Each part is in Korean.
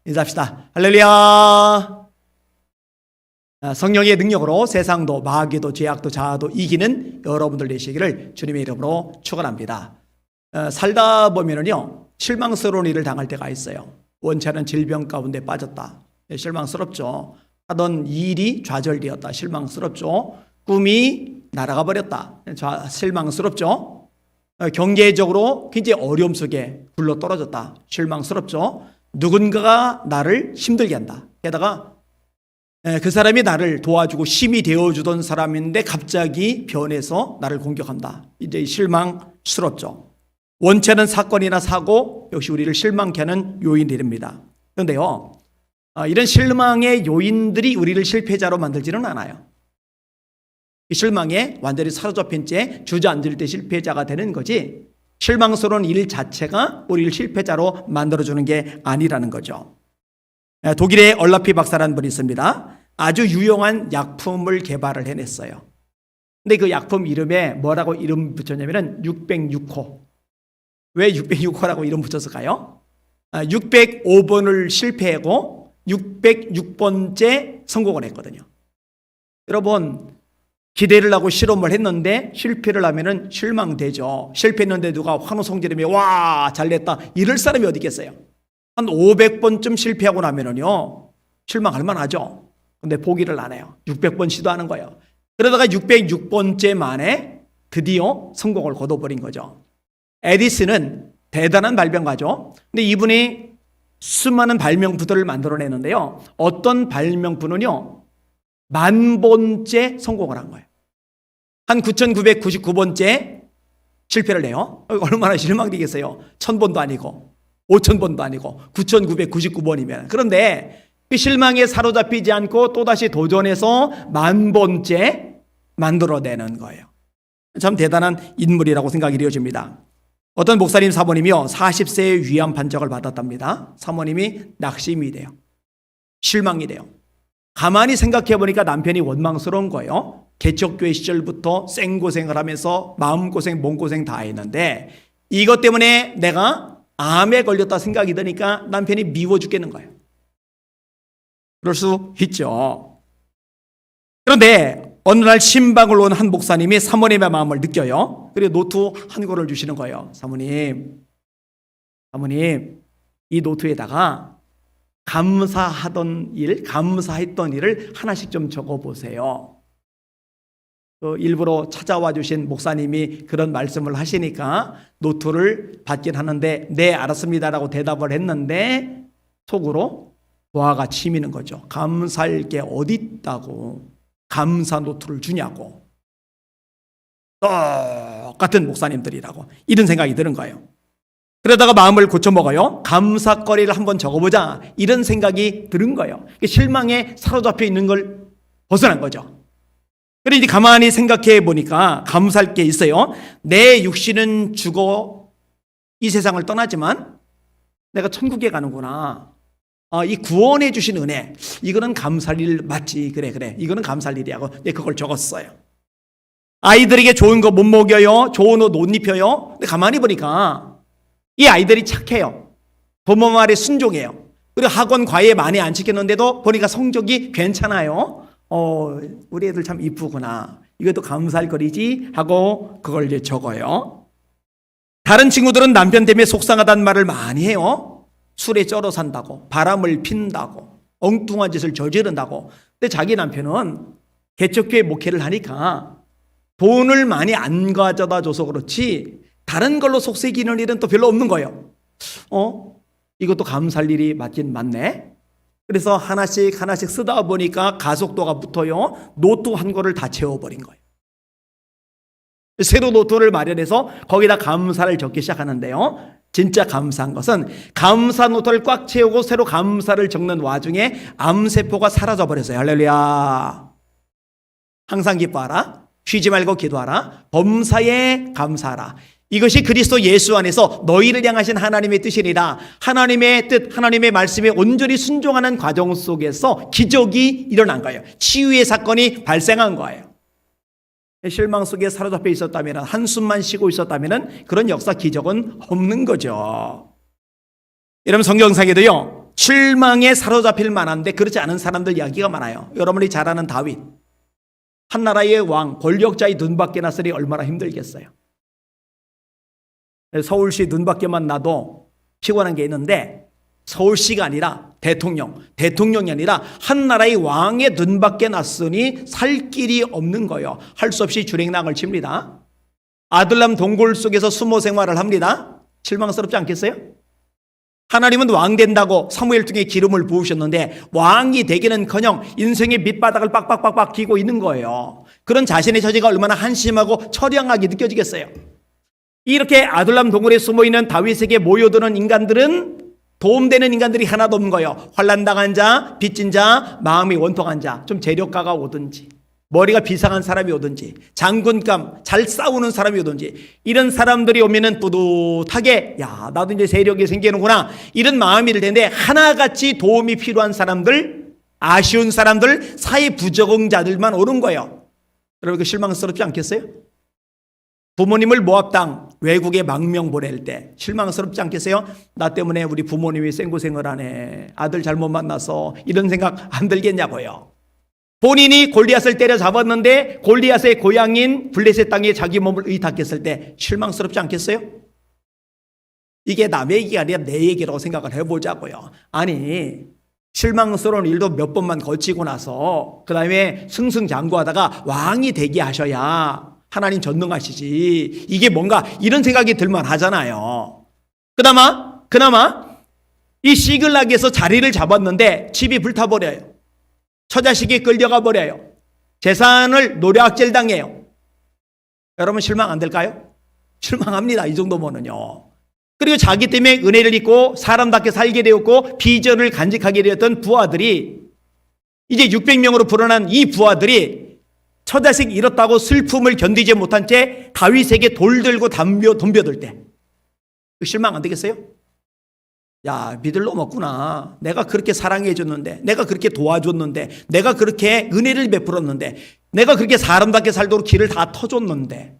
인사합시다. 할렐루야. 성령의 능력으로 세상도 마귀도 죄악도 자아도 이기는 여러분들 되시기를 주님의 이름으로 축원합니다. 살다 보면은요, 실망스러운 일을 당할 때가 있어요. 원치 않은 질병 가운데 빠졌다. 실망스럽죠. 하던 일이 좌절되었다. 실망스럽죠. 꿈이 날아가 버렸다. 실망스럽죠. 경제적으로 굉장히 어려움 속에 굴러 떨어졌다. 실망스럽죠. 누군가가 나를 힘들게 한다. 게다가 그 사람이 나를 도와주고 힘이 되어주던 사람인데 갑자기 변해서 나를 공격한다. 이제 실망스럽죠. 원치 않은 사건이나 사고 역시 우리를 실망케 하는 요인들입니다. 그런데요, 이런 실망의 요인들이 우리를 실패자로 만들지는 않아요. 이 실망에 완전히 사로잡힌 채 주저앉을 때 실패자가 되는 거지, 실망스러운 일 자체가 우리를 실패자로 만들어주는 게 아니라는 거죠. 독일의 얼라피 박사라는 분이 있습니다. 아주 유용한 약품을 개발을 해냈어요. 근데 그 약품 이름에 뭐라고 이름 붙였냐면은 606호. 왜 606호라고 이름 붙였을까요? 605번을 실패하고 606번째 성공을 했거든요. 여러분, 기대를 하고 실험을 했는데 실패를 하면은 실망되죠. 실패했는데 누가 환호성질하며 와 잘냈다 이럴 사람이 어디 있겠어요? 한 500번쯤 실패하고 나면은요, 실망할 만하죠. 근데 포기를 안 해요. 600번 시도하는 거예요. 그러다가 606번째 만에 드디어 성공을 거둬버린 거죠. 에디슨은 대단한 발명가죠. 근데 이분이 수많은 발명품들을 만들어내는데요, 어떤 발명품은요 10,000번째 성공을 한 거예요. 한 9,999번째 실패를 해요. 얼마나 실망되겠어요. 1,000번도 아니고 5,000번도 아니고 9,999번이면. 그런데 그 실망에 사로잡히지 않고 또다시 도전해서 10,000번째 만들어내는 거예요. 참 대단한 인물이라고 생각이 되어집니다. 어떤 목사님 사모님이요 40세의 위암 판정을 받았답니다. 사모님이 낙심이 돼요. 실망이 돼요. 가만히 생각해 보니까 남편이 원망스러운 거예요. 개척교회 시절부터 생고생을 하면서 마음고생 몸고생 다 했는데 이것 때문에 내가 암에 걸렸다 생각이 드니까 남편이 미워 죽겠는 거예요. 그럴 수 있죠. 그런데 어느 날 신방을 온 한 목사님이 사모님의 마음을 느껴요. 그리고 노트 한 권을 주시는 거예요. 사모님, 이 노트에다가 감사했던 일을 하나씩 좀 적어보세요. 일부러 찾아와 주신 목사님이 그런 말씀을 하시니까 노트를 받긴 하는데 네 알았습니다라고 대답을 했는데 속으로 화가 치미는 거죠. 감사할 게 어디 있다고 감사 노트를 주냐고. 똑같은 목사님들이라고 이런 생각이 드는 거예요. 그러다가 마음을 고쳐먹어요. 감사거리를 한번 적어보자 이런 생각이 드는 거예요. 실망에 사로잡혀 있는 걸 벗어난 거죠. 그런데 가만히 생각해 보니까 감사할 게 있어요. 내 육신은 죽어 이 세상을 떠나지만 내가 천국에 가는구나. 이 구원해 주신 은혜, 이거는 감사할 일 맞지. 그래 이거는 감사할 일이라고 그걸 적었어요. 아이들에게 좋은 거 못 먹여요. 좋은 옷 못 입혀요. 근데 가만히 보니까 이 아이들이 착해요. 부모 말에 순종해요. 그리고 학원 과외 많이 안 시켰는데도 보니까 성적이 괜찮아요. 우리 애들 참 이쁘구나. 이것도 감사할 거리지 하고 그걸 이제 적어요. 다른 친구들은 남편 때문에 속상하다는 말을 많이 해요. 술에 쩔어 산다고, 바람을 핀다고, 엉뚱한 짓을 저지른다고. 근데 자기 남편은 개척교회 목회를 하니까 돈을 많이 안 가져다 줘서 그렇지 다른 걸로 속삭이는 일은 또 별로 없는 거예요. 이것도 감사할 일이 맞긴 맞네. 그래서 하나씩 쓰다 보니까 가속도가 붙어요. 노트 한 권을 다 채워버린 거예요. 새로 노트를 마련해서 거기다 감사를 적기 시작하는데요. 진짜 감사한 것은 감사 노트를 꽉 채우고 새로 감사를 적는 와중에 암세포가 사라져 버렸어요. 할렐루야. 항상 기뻐하라. 쉬지 말고 기도하라. 범사에 감사하라. 이것이 그리스도 예수 안에서 너희를 향하신 하나님의 뜻이니라. 하나님의 뜻, 하나님의 말씀에 온전히 순종하는 과정 속에서 기적이 일어난 거예요. 치유의 사건이 발생한 거예요. 실망 속에 사로잡혀 있었다면, 한숨만 쉬고 있었다면 그런 역사 기적은 없는 거죠. 여러분, 성경상에도요 실망에 사로잡힐 만한데 그렇지 않은 사람들 이야기가 많아요. 여러분이 잘 아는 다윗. 한 나라의 왕, 권력자의 눈밖에 났으니 얼마나 힘들겠어요. 서울시 눈밖에만 나도 피곤한 게 있는데 서울시가 아니라 대통령이 아니라 한 나라의 왕의 눈밖에 났으니 살 길이 없는 거예요. 할 수 없이 주랭랑을 칩니다. 아들람 동굴 속에서 수모 생활을 합니다. 실망스럽지 않겠어요? 하나님은 왕 된다고 사무엘 중에 기름을 부으셨는데 왕이 되기는커녕 인생의 밑바닥을 빡빡빡빡 기고 있는 거예요. 그런 자신의 처지가 얼마나 한심하고 처량하게 느껴지겠어요. 이렇게 아둘람 동굴에 숨어있는 다윗에게 모여드는 인간들은 도움되는 인간들이 하나도 없는 거예요. 환난당한 자, 빚진 자, 마음이 원통한 자, 좀 재력가가 오든지 머리가 비상한 사람이 오든지 장군감 잘 싸우는 사람이 오든지 이런 사람들이 오면은 뿌듯하게 야 나도 이제 세력이 생기는구나 이런 마음이 들 텐데 하나같이 도움이 필요한 사람들, 아쉬운 사람들, 사회 부적응자들만 오는 거예요. 여러분 그 실망스럽지 않겠어요? 부모님을 모압당 외국에 망명 보낼 때 실망스럽지 않겠어요? 나 때문에 우리 부모님이 생고생을 하네, 아들 잘못 만나서 이런 생각 안 들겠냐고요. 본인이 골리앗을 때려잡았는데 골리앗의 고향인 블레셋 땅에 자기 몸을 의탁했을 때 실망스럽지 않겠어요? 이게 남의 얘기가 아니라 내 얘기라고 생각을 해보자고요. 아니 실망스러운 일도 몇 번만 거치고 나서 그 다음에 승승장구하다가 왕이 되게 하셔야 하나님 전능하시지 이게 뭔가 이런 생각이 들만 하잖아요. 그나마 이 시글락에서 자리를 잡았는데 집이 불타버려요. 처자식이 끌려가 버려요. 재산을 노략질 당해요. 여러분 실망 안 될까요? 실망합니다. 이 정도면은요. 그리고 자기 때문에 은혜를 입고 사람답게 살게 되었고 비전을 간직하게 되었던 부하들이 이제 600명으로 불어난 이 부하들이 처자식 잃었다고 슬픔을 견디지 못한 채 다윗에게 돌 들고 덤벼들 때 실망 안 되겠어요? 야 믿을 놈 없구나. 내가 그렇게 사랑해 줬는데, 내가 그렇게 도와줬는데, 내가 그렇게 은혜를 베풀었는데, 내가 그렇게 사람답게 살도록 길을 다 터줬는데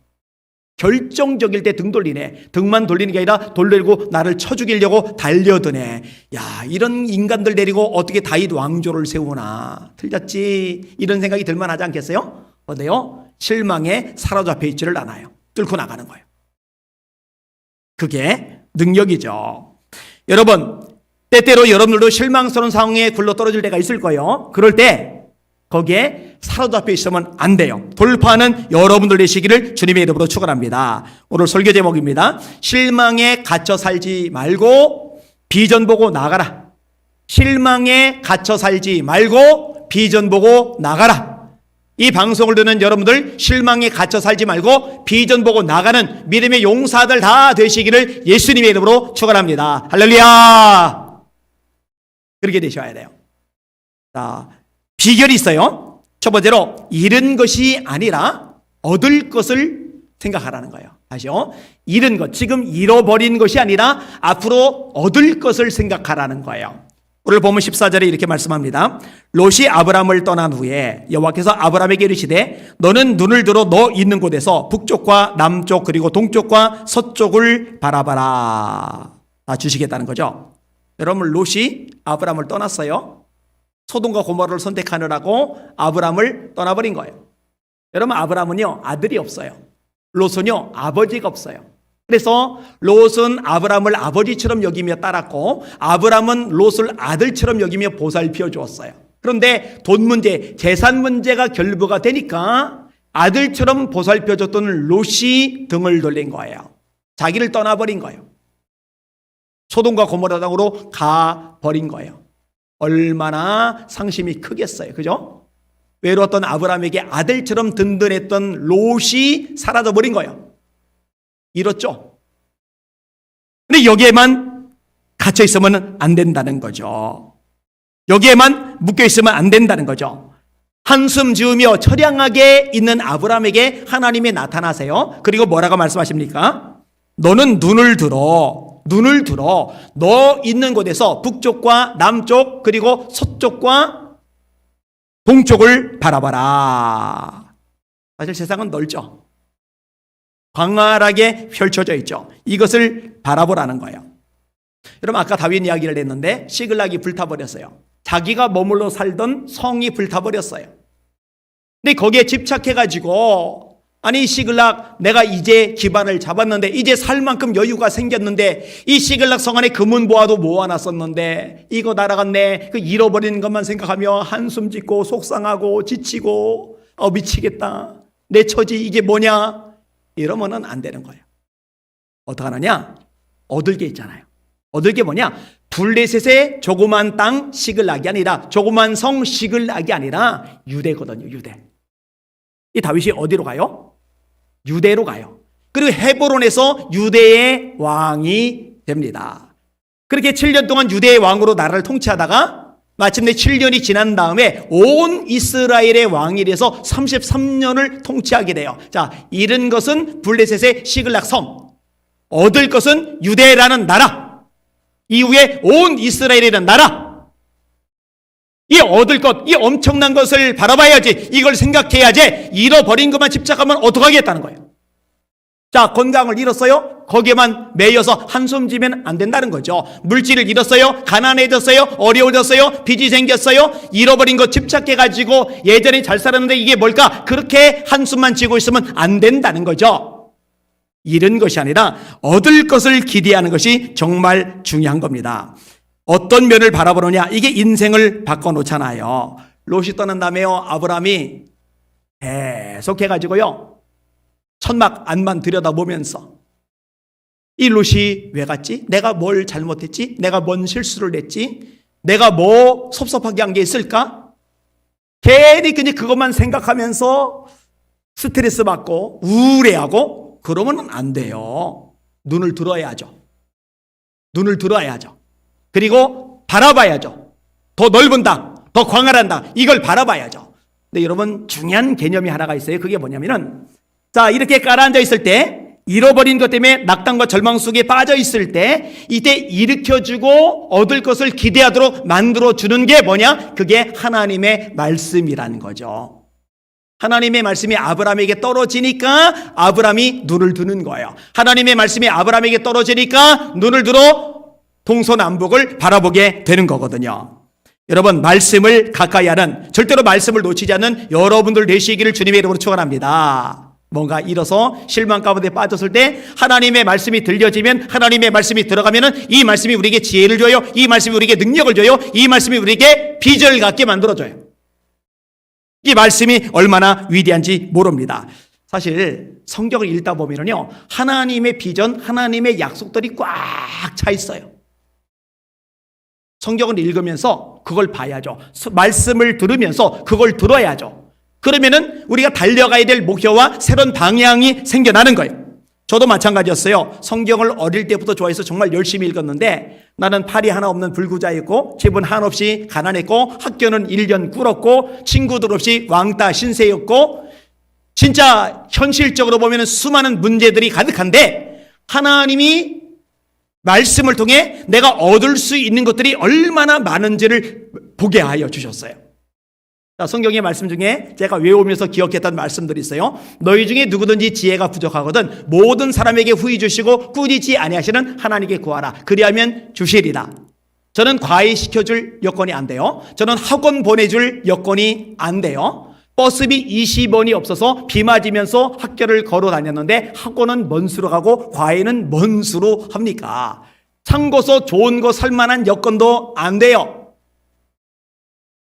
결정적일 때 등 돌리네. 등만 돌리는 게 아니라 돌 들고 나를 쳐 죽이려고 달려드네. 야 이런 인간들 데리고 어떻게 다윗 왕조를 세우나. 틀렸지. 이런 생각이 들만하지 않겠어요? 어때요? 실망에 사로잡혀 있지를 않아요. 뚫고 나가는 거예요. 그게 능력이죠. 여러분 때때로 여러분들도 실망스러운 상황에 굴러떨어질 때가 있을 거예요. 그럴 때 거기에 사로잡혀 있으면 안 돼요. 돌파하는 여러분들 되시기를 주님의 이름으로 축원합니다. 오늘 설교 제목입니다. 실망에 갇혀 살지 말고 비전 보고 나가라. 실망에 갇혀 살지 말고 비전 보고 나가라. 이 방송을 듣는 여러분들 실망에 갇혀 살지 말고 비전 보고 나가는 믿음의 용사들 다 되시기를 예수님의 이름으로 축원합니다. 할렐루야. 그렇게 되셔야 돼요. 자, 비결이 있어요. 첫 번째로 잃은 것이 아니라 얻을 것을 생각하라는 거예요. 다시요. 잃은 것, 지금 잃어버린 것이 아니라 앞으로 얻을 것을 생각하라는 거예요. 오늘 보면 14절에 이렇게 말씀합니다. 롯이 아브람을 떠난 후에 여호와께서 아브람에게 이르시되 너는 눈을 들어 너 있는 곳에서 북쪽과 남쪽 그리고 동쪽과 서쪽을 바라봐라. 다 주시겠다는 거죠. 여러분 롯이 아브람을 떠났어요. 소돔과 고모라를 선택하느라고 아브람을 떠나버린 거예요. 여러분 아브람은요 아들이 없어요. 롯은요 아버지가 없어요. 그래서 롯은 아브람을 아버지처럼 여기며 따랐고 아브람은 롯을 아들처럼 여기며 보살펴 주었어요. 그런데 돈 문제, 재산 문제가 결부가 되니까 아들처럼 보살펴 줬던 롯이 등을 돌린 거예요. 자기를 떠나버린 거예요. 소돔과 고모라 땅으로 가버린 거예요. 얼마나 상심이 크겠어요. 그죠? 외로웠던 아브람에게 아들처럼 든든했던 롯이 사라져버린 거예요. 잃었죠. 근데 여기에만 갇혀 있으면 안 된다는 거죠. 여기에만 묶여 있으면 안 된다는 거죠. 한숨 지으며 처량하게 있는 아브람에게 하나님이 나타나세요. 그리고 뭐라고 말씀하십니까? 너는 눈을 들어 너 있는 곳에서 북쪽과 남쪽 그리고 서쪽과 동쪽을 바라봐라. 사실 세상은 넓죠. 광활하게 펼쳐져 있죠. 이것을 바라보라는 거예요. 여러분 아까 다윗 이야기를 했는데 시글락이 불타버렸어요. 자기가 머물러 살던 성이 불타버렸어요. 근데 거기에 집착해가지고 아니 시글락 내가 이제 기반을 잡았는데 이제 살 만큼 여유가 생겼는데 이 시글락 성 안에 금은보화도 모아놨었는데 이거 날아갔네. 그 잃어버리는 것만 생각하며 한숨 짓고 속상하고 지치고 미치겠다. 내 처지 이게 뭐냐. 이러면은 안 되는 거예요. 어떡하느냐. 얻을 게 있잖아요. 얻을 게 뭐냐. 블레셋의 조그만 땅 시글락이 아니라 조그만 성 시글락이 아니라 유대거든요. 유대. 이 다윗이 어디로 가요? 유대로 가요. 그리고 헤브론에서 유대의 왕이 됩니다. 그렇게 7년 동안 유대의 왕으로 나라를 통치하다가 마침내 7년이 지난 다음에 온 이스라엘의 왕이 돼서 33년을 통치하게 돼요. 자, 잃은 것은 블레셋의 시글락 성, 얻을 것은 유대라는 나라, 이후에 온 이스라엘이라는 나라. 이 얻을 것, 이 엄청난 것을 바라봐야지, 이걸 생각해야지, 잃어버린 것만 집착하면 어떡하겠다는 거예요. 자, 건강을 잃었어요? 거기에만 매여서 한숨 지면 안 된다는 거죠. 물질을 잃었어요? 가난해졌어요? 어려워졌어요? 빚이 생겼어요? 잃어버린 것 집착해가지고 예전에 잘 살았는데 이게 뭘까? 그렇게 한숨만 지고 있으면 안 된다는 거죠. 잃은 것이 아니라 얻을 것을 기대하는 것이 정말 중요한 겁니다. 어떤 면을 바라보느냐, 이게 인생을 바꿔놓잖아요. 롯이 떠난 다음에요, 아브라함이 계속해가지고요 천막 안만 들여다보면서 이 롯이 왜 갔지? 내가 뭘 잘못했지? 내가 뭔 실수를 했지? 내가 뭐 섭섭하게 한 게 있을까? 괜히 그냥 그것만 생각하면서 스트레스 받고 우울해하고 그러면 안 돼요. 눈을 들어야죠. 눈을 들어야죠. 그리고 바라봐야죠. 더 넓은 땅, 더 광활한 땅, 이걸 바라봐야죠. 근데 여러분 중요한 개념이 하나가 있어요. 그게 뭐냐면은, 자, 이렇게 깔아앉아 있을 때, 잃어버린 것 때문에 낙담과 절망 속에 빠져 있을 때, 이때 일으켜주고 얻을 것을 기대하도록 만들어주는 게 뭐냐? 그게 하나님의 말씀이라는 거죠. 하나님의 말씀이 아브라함에게 떨어지니까 아브라함이 눈을 드는 거예요. 하나님의 말씀이 아브라함에게 떨어지니까 눈을 들어 동서남북을 바라보게 되는 거거든요. 여러분, 말씀을 가까이 하는, 절대로 말씀을 놓치지 않는 여러분들 되시기를 주님의 이름으로 축원합니다. 뭔가 잃어서 실망 가운데 빠졌을 때 하나님의 말씀이 들려지면, 하나님의 말씀이 들어가면은 이 말씀이 우리에게 지혜를 줘요. 이 말씀이 우리에게 능력을 줘요. 이 말씀이 우리에게 비전을 갖게 만들어줘요. 이 말씀이 얼마나 위대한지 모릅니다. 사실 성경을 읽다 보면요, 하나님의 비전, 하나님의 약속들이 꽉 차 있어요. 성경을 읽으면서 그걸 봐야죠. 말씀을 들으면서 그걸 들어야죠. 그러면은 우리가 달려가야 될 목표와 새로운 방향이 생겨나는 거예요. 저도 마찬가지였어요. 성경을 어릴 때부터 좋아해서 정말 열심히 읽었는데 나는 팔이 하나 없는 불구자였고 집은 한없이 가난했고 학교는 1년 꿇었고 친구들 없이 왕따 신세였고 진짜 현실적으로 보면 수많은 문제들이 가득한데 하나님이 말씀을 통해 내가 얻을 수 있는 것들이 얼마나 많은지를 보게 하여 주셨어요. 자, 성경의 말씀 중에 제가 외우면서 기억했던 말씀들이 있어요. 너희 중에 누구든지 지혜가 부족하거든 모든 사람에게 후히 주시고 꾸짖지 아니하시는 하나님께 구하라. 그리하면 주시리라. 저는 과외시켜줄 여건이 안 돼요. 저는 학원 보내줄 여건이 안 돼요. 버스비 20원이 없어서 비 맞으면서 학교를 걸어 다녔는데 학원은 먼 수로 가고 과외는 먼 수로 합니까? 참고서 좋은 거 살 만한 여건도 안 돼요.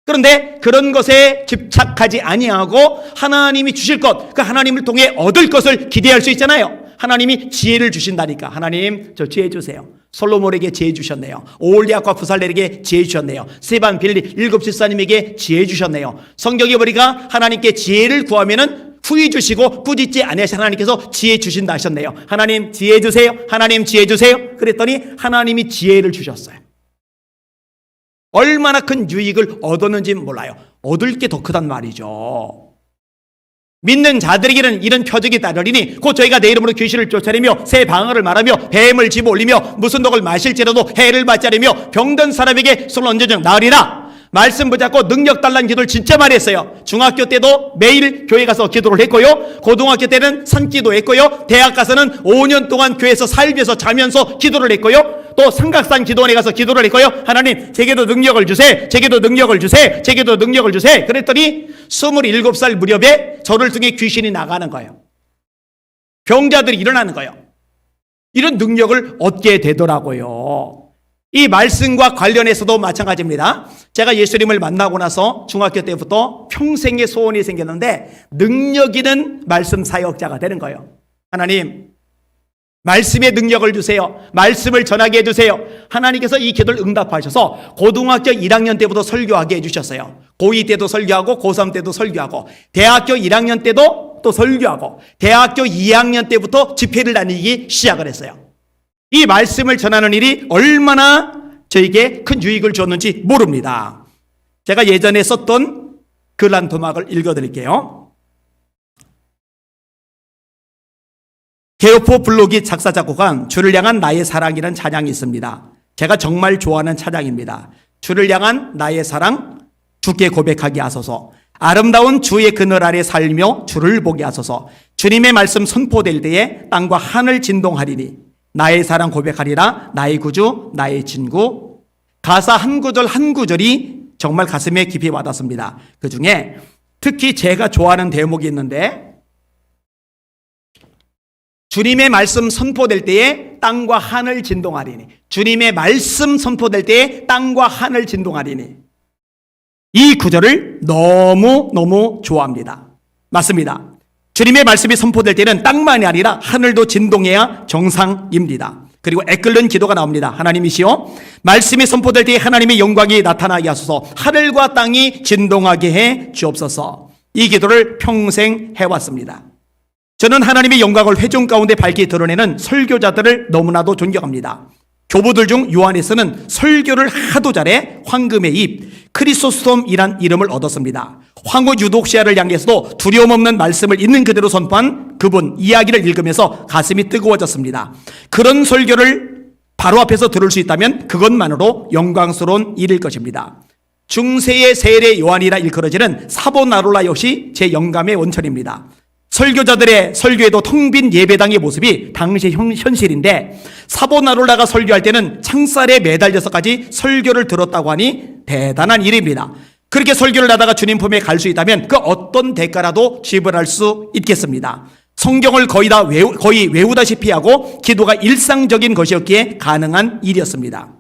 그런데 그런 것에 집착하지 아니하고 하나님이 주실 것, 그 하나님을 통해 얻을 것을 기대할 수 있잖아요. 하나님이 지혜를 주신다니까. 하나님 저 지혜 주세요. 솔로몬에게 지혜 주셨네요. 오홀리압과 부살렐에게 지혜 주셨네요. 세반 빌리 7 집사님에게 지혜 주셨네요. 성경에 보니까 하나님께 지혜를 구하면은 후히 주시고 꾸짖지 아니하신 하나님께서 지혜 주신다 하셨네요. 하나님 지혜 주세요. 하나님 지혜 주세요. 그랬더니 하나님이 지혜를 주셨어요. 얼마나 큰 유익을 얻었는지 몰라요. 얻을 게 더 크단 말이죠. 믿는 자들에게는 이런 표적이 따르리니 곧 저희가 내 이름으로 귀신을 쫓아내며 새 방언을 말하며 뱀을 집어올리며 무슨 독을 마실지라도 해를 받지 않으며 병든 사람에게 손을 얹어주면 나으리라. 말씀 붙잡고 능력 달라는 기도를 진짜 많이 했어요. 중학교 때도 매일 교회 가서 기도를 했고요. 고등학교 때는 산기도 했고요. 대학 가서는 5년 동안 교회에서 살면서 자면서 기도를 했고요. 또 삼각산 기도원에 가서 기도를 했고요. 하나님 제게도 능력을 주세, 제게도 능력을 주세, 제게도 능력을 주세. 그랬더니 27살 무렵에 저를 통해 귀신이 나가는 거예요. 병자들이 일어나는 거예요. 이런 능력을 얻게 되더라고요. 이 말씀과 관련해서도 마찬가지입니다. 제가 예수님을 만나고 나서 중학교 때부터 평생의 소원이 생겼는데 능력 있는 말씀 사역자가 되는 거예요. 하나님, 말씀의 능력을 주세요. 말씀을 전하게 해주세요. 하나님께서 이 기도를 응답하셔서 고등학교 1학년 때부터 설교하게 해주셨어요. 고2 때도 설교하고 고3 때도 설교하고 대학교 1학년 때도 또 설교하고 대학교 2학년 때부터 집회를 다니기 시작을 했어요. 이 말씀을 전하는 일이 얼마나 저에게 큰 유익을 줬는지 모릅니다. 제가 예전에 썼던 글 한 토막을 읽어드릴게요. 게오포 블로기 작사 작곡한 주를 향한 나의 사랑이라는 찬양이 있습니다. 제가 정말 좋아하는 찬양입니다. 주를 향한 나의 사랑 주께 고백하게 하소서. 아름다운 주의 그늘 아래 살며 주를 보게 하소서. 주님의 말씀 선포될 때에 땅과 하늘 진동하리니 나의 사랑 고백하리라. 나의 구주 나의 친구. 가사 한 구절 한 구절이 정말 가슴에 깊이 와닿습니다. 그 중에 특히 제가 좋아하는 대목이 있는데 주님의 말씀 선포될 때에 땅과 하늘 진동하리니. 주님의 말씀 선포될 때에 땅과 하늘 진동하리니. 이 구절을 너무 좋아합니다. 맞습니다. 주님의 말씀이 선포될 때는 땅만이 아니라 하늘도 진동해야 정상입니다. 그리고 애끓는 기도가 나옵니다. 하나님이시여 말씀이 선포될 때 하나님의 영광이 나타나게 하소서. 하늘과 땅이 진동하게 해 주옵소서. 이 기도를 평생 해왔습니다. 저는 하나님의 영광을 회중 가운데 밝게 드러내는 설교자들을 너무나도 존경합니다. 교부들 중 요한에서는 설교를 하도 잘해 황금의 입 크리소스톰이란 이름을 얻었습니다. 황후 유독시아를 향해서도 두려움 없는 말씀을 있는 그대로 선포한 그분 이야기를 읽으면서 가슴이 뜨거워졌습니다. 그런 설교를 바로 앞에서 들을 수 있다면 그것만으로 영광스러운 일일 것입니다. 중세의 세례 요한이라 일컬어지는 사보나롤라 역시 제 영감의 원천입니다. 설교자들의 설교에도 텅 빈 예배당의 모습이 당시 현실인데 사보나롤라가 설교할 때는 창살에 매달려서까지 설교를 들었다고 하니 대단한 일입니다. 그렇게 설교를 하다가 주님 품에 갈 수 있다면 그 어떤 대가라도 지불할 수 있겠습니다. 성경을 거의 외우다시피 하고 기도가 일상적인 것이었기에 가능한 일이었습니다.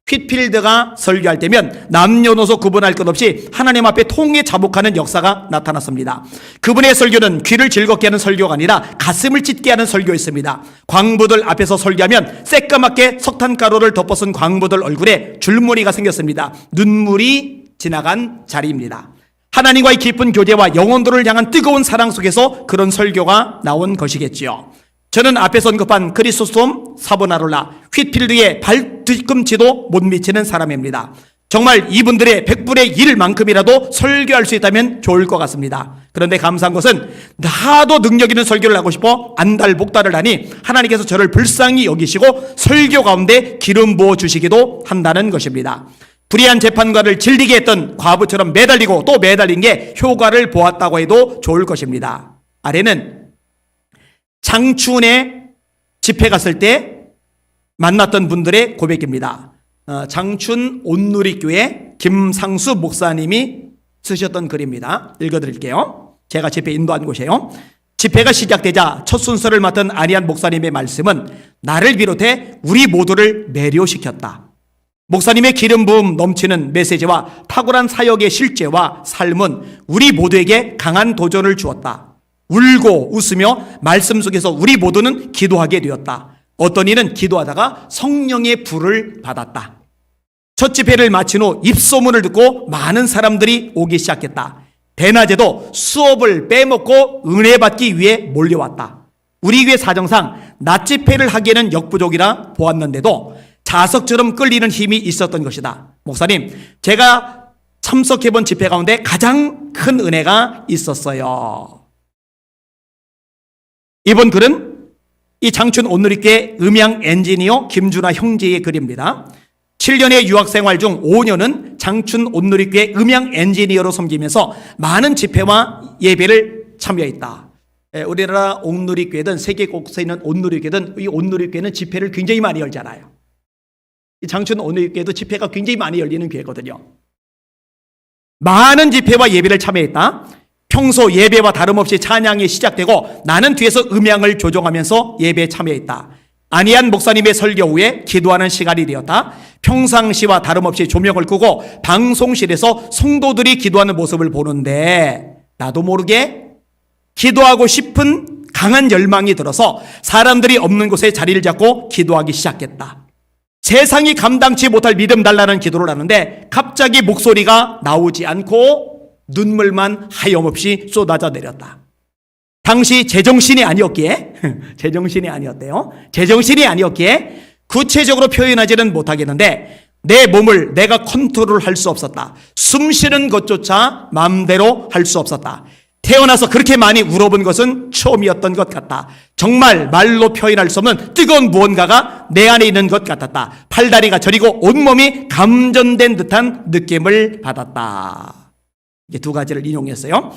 휘필드가 설교할 때면 남녀노소 구분할 것 없이 하나님 앞에 통해 자복하는 역사가 나타났습니다. 그분의 설교는 귀를 즐겁게 하는 설교가 아니라 가슴을 찢게 하는 설교였습니다. 광부들 앞에서 설교하면 새까맣게 석탄가루를 덮어쓴 광부들 얼굴에 줄무늬가 생겼습니다. 눈물이 지나간 자리입니다. 하나님과의 깊은 교제와 영혼들을 향한 뜨거운 사랑 속에서 그런 설교가 나온 것이겠지요. 저는 앞에서 언급한 크리소스톰, 사보나롤라, 휘필드의 발뒤꿈치도 못 미치는 사람입니다. 정말 이분들의 100분의 1만큼이라도 설교할 수 있다면 좋을 것 같습니다. 그런데 감사한 것은 나도 능력 있는 설교를 하고 싶어 안달복달을 하니 하나님께서 저를 불쌍히 여기시고 설교 가운데 기름 부어 주시기도 한다는 것입니다. 불의한 재판관을 질리게 했던 과부처럼 매달리고 또 매달린 게 효과를 보았다고 해도 좋을 것입니다. 아래는 장춘에 집회 갔을 때 만났던 분들의 고백입니다. 장춘 온누리교회 김상수 목사님이 쓰셨던 글입니다. 읽어드릴게요. 제가 집회 인도한 곳이에요. 집회가 시작되자 첫 순서를 맡은 안희안 목사님의 말씀은 나를 비롯해 우리 모두를 매료시켰다. 목사님의 기름 부음 넘치는 메시지와 탁월한 사역의 실제와 삶은 우리 모두에게 강한 도전을 주었다. 울고 웃으며 말씀 속에서 우리 모두는 기도하게 되었다. 어떤 이는 기도하다가 성령의 불을 받았다. 첫 집회를 마친 후 입소문을 듣고 많은 사람들이 오기 시작했다. 대낮에도 수업을 빼먹고 은혜 받기 위해 몰려왔다. 우리 교회 사정상 낮 집회를 하기에는 역부족이라 보았는데도 자석처럼 끌리는 힘이 있었던 것이다. 목사님, 제가 참석해본 집회 가운데 가장 큰 은혜가 있었어요. 이번 글은 이 장춘 온누리교회 음향 엔지니어 김준하 형제의 글입니다. 7년의 유학생활 중 5년은 장춘 온누리교회 음향 엔지니어로 섬기면서 많은 집회와 예배를 참여했다. 우리나라 온누리교회든 세계 곳에 있는 온누리교회든 이 온누리교회는 집회를 굉장히 많이 열잖아요. 이 장춘 온누리교회도 집회가 굉장히 많이 열리는 교회거든요. 많은 집회와 예배를 참여했다. 평소 예배와 다름없이 찬양이 시작되고 나는 뒤에서 음향을 조종하면서 예배에 참여했다. 안희한 목사님의 설교 후에 기도하는 시간이 되었다. 평상시와 다름없이 조명을 끄고 방송실에서 성도들이 기도하는 모습을 보는데 나도 모르게 기도하고 싶은 강한 열망이 들어서 사람들이 없는 곳에 자리를 잡고 기도하기 시작했다. 세상이 감당치 못할 믿음 달라는 기도를 하는데 갑자기 목소리가 나오지 않고 눈물만 하염없이 쏟아져 내렸다. 당시 제정신이 아니었기에 제정신이 아니었대요. 제정신이 아니었기에 구체적으로 표현하지는 못하겠는데 내 몸을 내가 컨트롤할 수 없었다. 숨 쉬는 것조차 마음대로 할 수 없었다. 태어나서 그렇게 많이 울어본 것은 처음이었던 것 같다. 정말 말로 표현할 수 없는 뜨거운 무언가가 내 안에 있는 것 같았다. 팔다리가 저리고 온몸이 감전된 듯한 느낌을 받았다. 이게 두 가지를 인용했어요.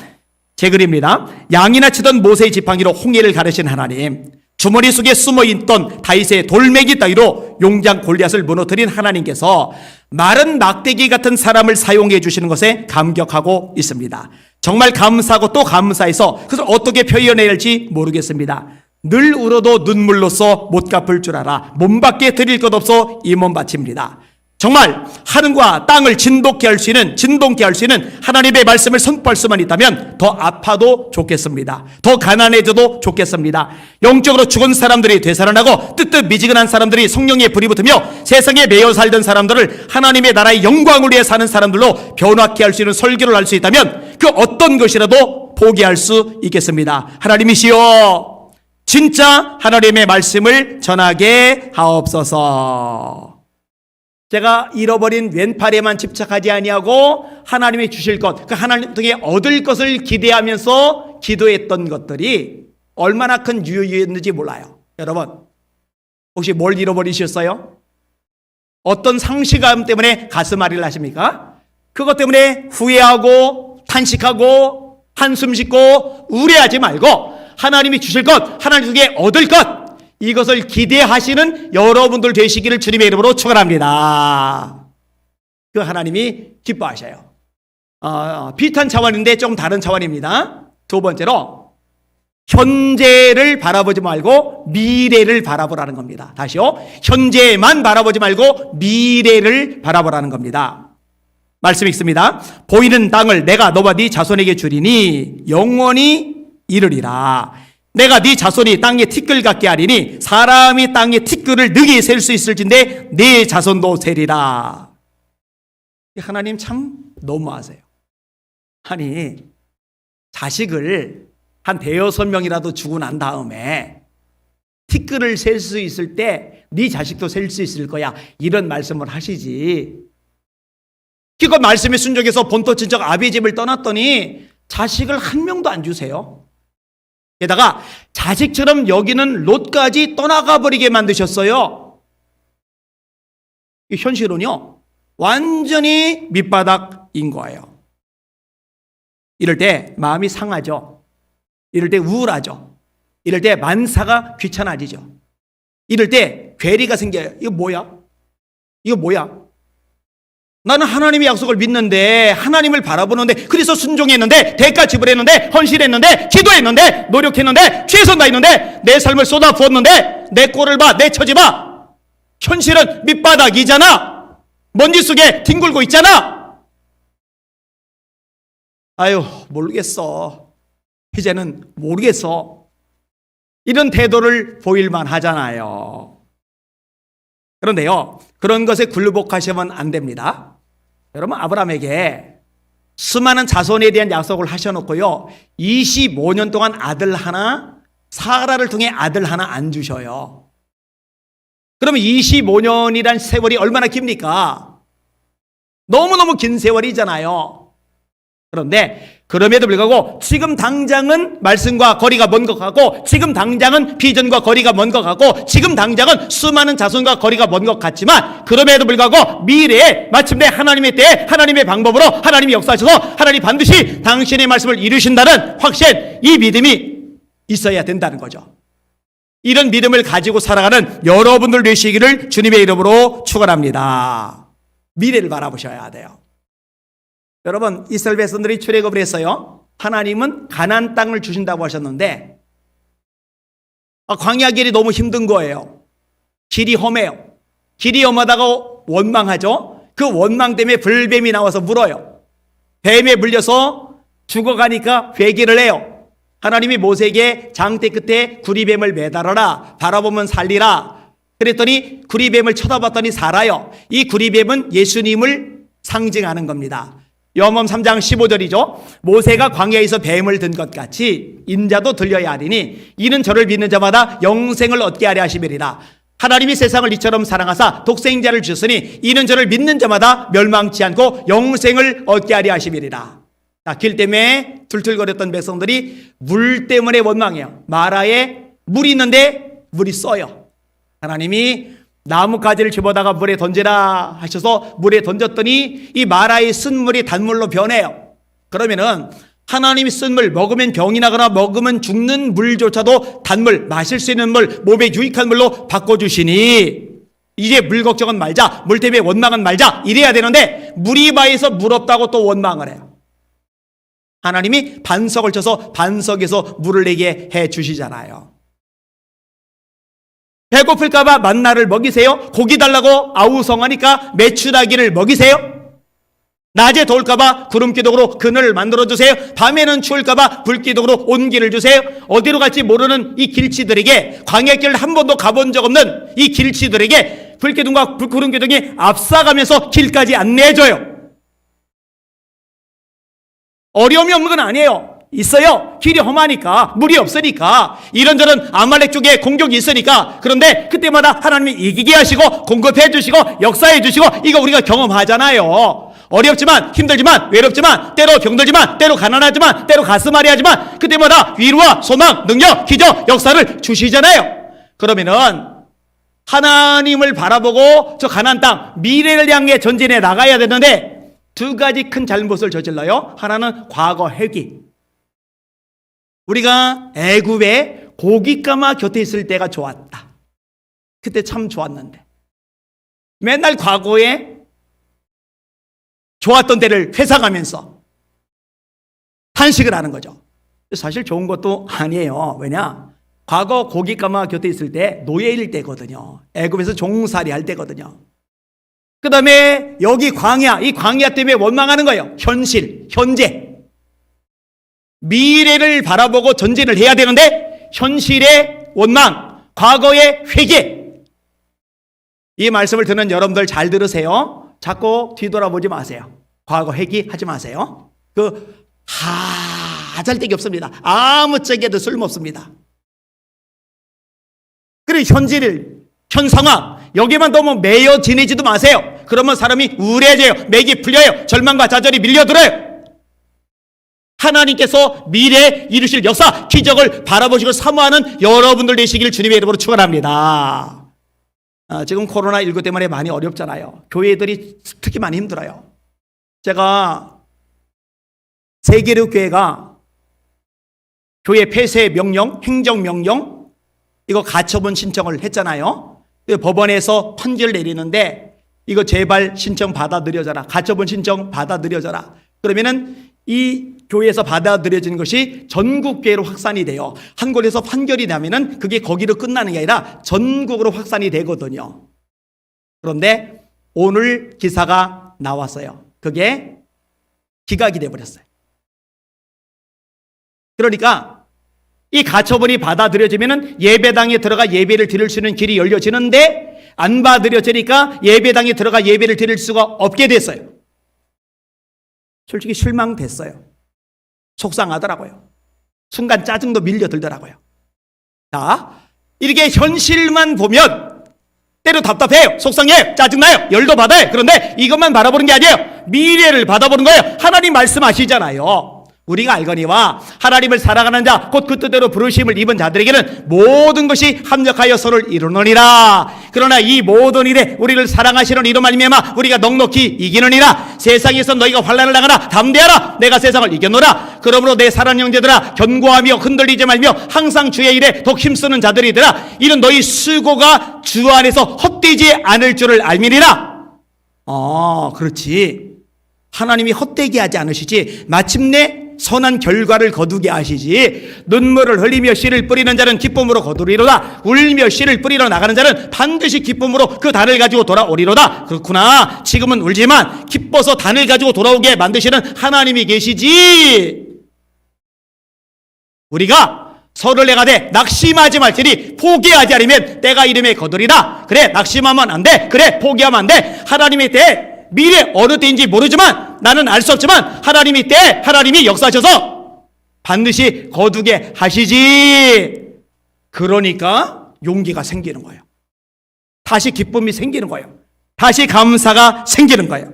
제 글입니다. 양이나 치던 모세의 지팡이로 홍해를 가르신 하나님, 주머니 속에 숨어있던 다윗의 돌멩이 따위로 용장 골리앗을 무너뜨린 하나님께서 마른 막대기 같은 사람을 사용해 주시는 것에 감격하고 있습니다. 정말 감사하고 또 감사해서 그것을 어떻게 표현해야 할지 모르겠습니다. 늘 울어도 눈물로써 못 갚을 줄 알아 몸밖에 드릴 것 없어 이 몸 바칩니다. 정말 하늘과 땅을 진동케 할 수 있는 하나님의 말씀을 선포할 수만 있다면 더 아파도 좋겠습니다. 더 가난해져도 좋겠습니다. 영적으로 죽은 사람들이 되살아나고 뜨뜻미지근한 사람들이 성령에 불이 붙으며 세상에 매여 살던 사람들을 하나님의 나라의 영광을 위해 사는 사람들로 변화케 할 수 있는 설교를 할 수 있다면 그 어떤 것이라도 포기할 수 있겠습니다. 하나님이시여, 진짜 하나님의 말씀을 전하게 하옵소서. 제가 잃어버린 왼팔에만 집착하지 아니하고 하나님이 주실 것, 그 하나님 통해 얻을 것을 기대하면서 기도했던 것들이 얼마나 큰 유익이었는지 몰라요. 여러분, 혹시 뭘 잃어버리셨어요? 어떤 상실감 때문에 가슴앓이를 하십니까? 그것 때문에 후회하고 탄식하고 한숨 싣고 우려하지 말고 하나님이 주실 것, 하나님 통해 얻을 것, 이것을 기대하시는 여러분들 되시기를 주님의 이름으로 축원합니다. 그 하나님이 기뻐하셔요. 비슷한 차원인데 좀 다른 차원입니다. 두 번째로 현재를 바라보지 말고 미래를 바라보라는 겁니다. 다시요. 현재만 바라보지 말고 미래를 바라보라는 겁니다. 말씀 읽습니다. 보이는 땅을 내가 너와 네 자손에게 주리니 영원히 이르리라. 내가 네 자손이 땅에 티끌 같게 하리니 사람이 땅에 티끌을 능히 셀 수 있을진데 네 자손도 세리라. 하나님 참 너무하세요. 아니, 자식을 한 대여섯 명이라도 주고 난 다음에 티끌을 셀 수 있을 때 네 자식도 셀 수 있을 거야, 이런 말씀을 하시지. 그거 말씀에 순종해서 본토 친척 아비의 집을 떠났더니 자식을 한 명도 안 주세요. 게다가 자식처럼 여기는 롯까지 떠나가 버리게 만드셨어요. 이 현실은요, 완전히 밑바닥인 거예요. 이럴 때 마음이 상하죠. 이럴 때 우울하죠. 이럴 때 만사가 귀찮아지죠. 이럴 때 괴리가 생겨요. 이거 뭐야? 이거 뭐야? 나는 하나님의 약속을 믿는데, 하나님을 바라보는데, 그래서 순종했는데, 대가 지불했는데, 헌신했는데, 기도했는데, 노력했는데, 최선 다했는데, 내 삶을 쏟아 부었는데, 내 꼴을 봐, 내 처지 봐. 현실은 밑바닥이잖아. 먼지 속에 뒹굴고 있잖아. 아유, 모르겠어. 이제는 모르겠어. 이런 태도를 보일만 하잖아요. 그런데요, 그런 것에 굴복하시면 안 됩니다. 여러분, 아브라함에게 수많은 자손에 대한 약속을 하셔놓고요, 25년 동안 아들 하나, 사라를 통해 아들 하나 안 주셔요. 그러면 25년이란 세월이 얼마나 깁니까? 너무너무 긴 세월이잖아요. 그런데 그럼에도 불구하고 지금 당장은 말씀과 거리가 먼 것 같고, 지금 당장은 비전과 거리가 먼 것 같고, 지금 당장은 수많은 자손과 거리가 먼 것 같지만, 그럼에도 불구하고 미래에 마침내 하나님의 때에 하나님의 방법으로 하나님이 역사하셔서 하나님 반드시 당신의 말씀을 이루신다는 확신, 이 믿음이 있어야 된다는 거죠. 이런 믿음을 가지고 살아가는 여러분들 되시기를 주님의 이름으로 축원합니다. 미래를 바라보셔야 돼요. 여러분, 이스라엘 백성들이 출애굽을 했어요. 하나님은 가나안 땅을 주신다고 하셨는데 광야 길이 너무 힘든 거예요. 길이 험해요. 길이 험하다가 원망하죠. 그 원망 때문에 불뱀이 나와서 물어요. 뱀에 물려서 죽어가니까 회개를 해요. 하나님이 모세에게 장대 끝에 구리뱀을 매달아라. 바라보면 살리라. 그랬더니 구리뱀을 쳐다봤더니 살아요. 이 구리뱀은 예수님을 상징하는 겁니다. 요한복음 3장 15절이죠. 모세가 광야에서 뱀을 든 것 같이 인자도 들려야 하리니 이는 저를 믿는 자마다 영생을 얻게 하려 하심이리라. 하나님이 세상을 이처럼 사랑하사 독생자를 주셨으니 이는 저를 믿는 자마다 멸망치 않고 영생을 얻게 하려 하심이리라. 자, 길 때문에 툴툴거렸던 백성들이 물 때문에 원망해요. 마라에 물이 있는데 물이 써요. 하나님이 나뭇가지를 집어다가 물에 던지라 하셔서 물에 던졌더니 이 마라의 쓴 물이 단물로 변해요. 그러면은 하나님이 쓴 물, 먹으면 병이 나거나 먹으면 죽는 물조차도 단물, 마실 수 있는 물, 몸에 유익한 물로 바꿔주시니 이제 물 걱정은 말자, 물 때문에 원망은 말자 이래야 되는데 무리바에서 물 없다고 또 원망을 해요. 하나님이 반석을 쳐서 반석에서 물을 내게 해 주시잖아요. 배고플까봐 만나를 먹이세요? 고기 달라고 아우성하니까 메추라기를 먹이세요? 낮에 더울까봐 구름기둥으로 그늘을 만들어주세요? 밤에는 추울까봐 불기둥으로 온기를 주세요? 어디로 갈지 모르는 이 길치들에게, 광야길을 한 번도 가본 적 없는 이 길치들에게 불기둥과 구름기둥이 앞서가면서 길까지 안내해줘요. 어려움이 없는 건 아니에요. 있어요. 길이 험하니까, 물이 없으니까, 이런저런 아말렉 쪽에 공격이 있으니까. 그런데 그때마다 하나님이 이기게 하시고 공급해 주시고 역사해 주시고 이거 우리가 경험하잖아요. 어렵지만 힘들지만 외롭지만 때로 병들지만 때로 가난하지만 때로 가슴앓이 하지만 그때마다 위로와 소망, 능력, 기적, 역사를 주시잖아요. 그러면은 하나님을 바라보고 저 가나안 땅 미래를 향해 전진해 나가야 되는데 두 가지 큰 잘못을 저질러요. 하나는 과거 회귀. 우리가 애굽에 고깃가마 곁에 있을 때가 좋았다. 그때 참 좋았는데 맨날 과거에 좋았던 때를 회상하면서 탄식을 하는 거죠. 사실 좋은 것도 아니에요. 왜냐? 과거 고깃가마 곁에 있을 때 노예일 때거든요. 애굽에서 종살이 할 때거든요. 그 다음에 여기 광야, 이 광야 때문에 원망하는 거예요. 현실, 현재. 미래를 바라보고 전진을 해야 되는데 현실의 원망, 과거의 회개. 이 말씀을 듣는 여러분들 잘 들으세요. 자꾸 뒤돌아보지 마세요. 과거 회개하지 마세요. 하잘데기 없습니다. 아무 짝에도 쓸모없습니다. 그리고 현 상황 여기만 너무 매여 지내지도 마세요. 그러면 사람이 우울해져요. 맥이 풀려요. 절망과 좌절이 밀려들어요. 하나님께서 미래에 이루실 역사, 기적을 바라보시고 사모하는 여러분들 되시길 주님의 이름으로 축원합니다. 지금 코로나19 때문에 많이 어렵잖아요. 교회들이 특히 많이 힘들어요. 제가 세계력교회가 교회 폐쇄 명령, 행정명령 이거 가처분 신청을 했잖아요. 법원에서 판결을 내리는데 이거 제발 신청 받아들여져라. 가처분 신청 받아들여져라. 그러면은 이 교회에서 받아들여진 것이 전국 교회로 확산이 돼요. 한 곳에서 판결이 나면은 그게 거기로 끝나는 게 아니라 전국으로 확산이 되거든요. 그런데 오늘 기사가 나왔어요. 그게 기각이 돼버렸어요. 그러니까 이 가처분이 받아들여지면은 예배당에 들어가 예배를 드릴 수 있는 길이 열려지는데 안 받아들여지니까 예배당에 들어가 예배를 드릴 수가 없게 됐어요. 솔직히 실망됐어요. 속상하더라고요. 순간 짜증도 밀려들더라고요. 자, 이렇게 현실만 보면 때로 답답해요. 속상해요. 짜증나요. 열도 받아요. 그런데 이것만 바라보는 게 아니에요. 미래를 바라보는 거예요. 하나님 말씀하시잖아요. 우리가 알거니와 하나님을 사랑하는 자 곧 그 뜻대로 부르심을 입은 자들에게는 모든 것이 합력하여 서로를 이루느니라. 그러나 이 모든 일에 우리를 사랑하시는 이로 말미암아 우리가 넉넉히 이기느니라. 세상에서 너희가 환난을 당하라. 담대하라. 내가 세상을 이겼노라. 그러므로 내 사랑하는 형제들아 견고하며 흔들리지 말며 항상 주의 일에 더욱 힘쓰는 자들이더라. 이는 너희 수고가 주 안에서 헛되지 않을 줄을 알미니라. 그렇지. 하나님이 헛되게 하지 않으시지 마침내 선한 결과를 거두게 하시지. 눈물을 흘리며 씨를 뿌리는 자는 기쁨으로 거두리로다. 울며 씨를 뿌리러 나가는 자는 반드시 기쁨으로 그 단을 가지고 돌아오리로다. 그렇구나. 지금은 울지만 기뻐서 단을 가지고 돌아오게 만드시는 하나님이 계시지. 우리가 서로를 내가되 낙심하지 말지니 포기하지 않으면 때가 이름에 거두리라. 그래, 낙심하면 안 돼. 그래, 포기하면 안 돼. 하나님의 때 미래 어느 때인지 모르지만 나는 알 수 없지만 하나님이 때 하나님이 역사하셔서 반드시 거두게 하시지. 그러니까 용기가 생기는 거예요. 다시 기쁨이 생기는 거예요. 다시 감사가 생기는 거예요.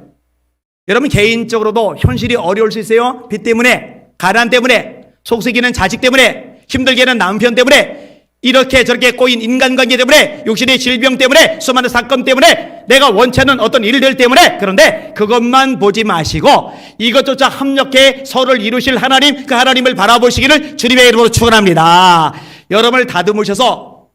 여러분 개인적으로도 현실이 어려울 수 있어요. 빚 때문에, 가난 때문에, 속썩이는 자식 때문에, 힘들게 하는 남편 때문에, 이렇게 저렇게 꼬인 인간관계 때문에, 육신의 질병 때문에, 수많은 사건 때문에, 내가 원치 않는 어떤 일들 때문에. 그런데 그것만 보지 마시고 이것조차 합력해 서로를 이루실 하나님, 그 하나님을 바라보시기를 주님의 이름으로 축원합니다. 여러분을 다듬으셔서,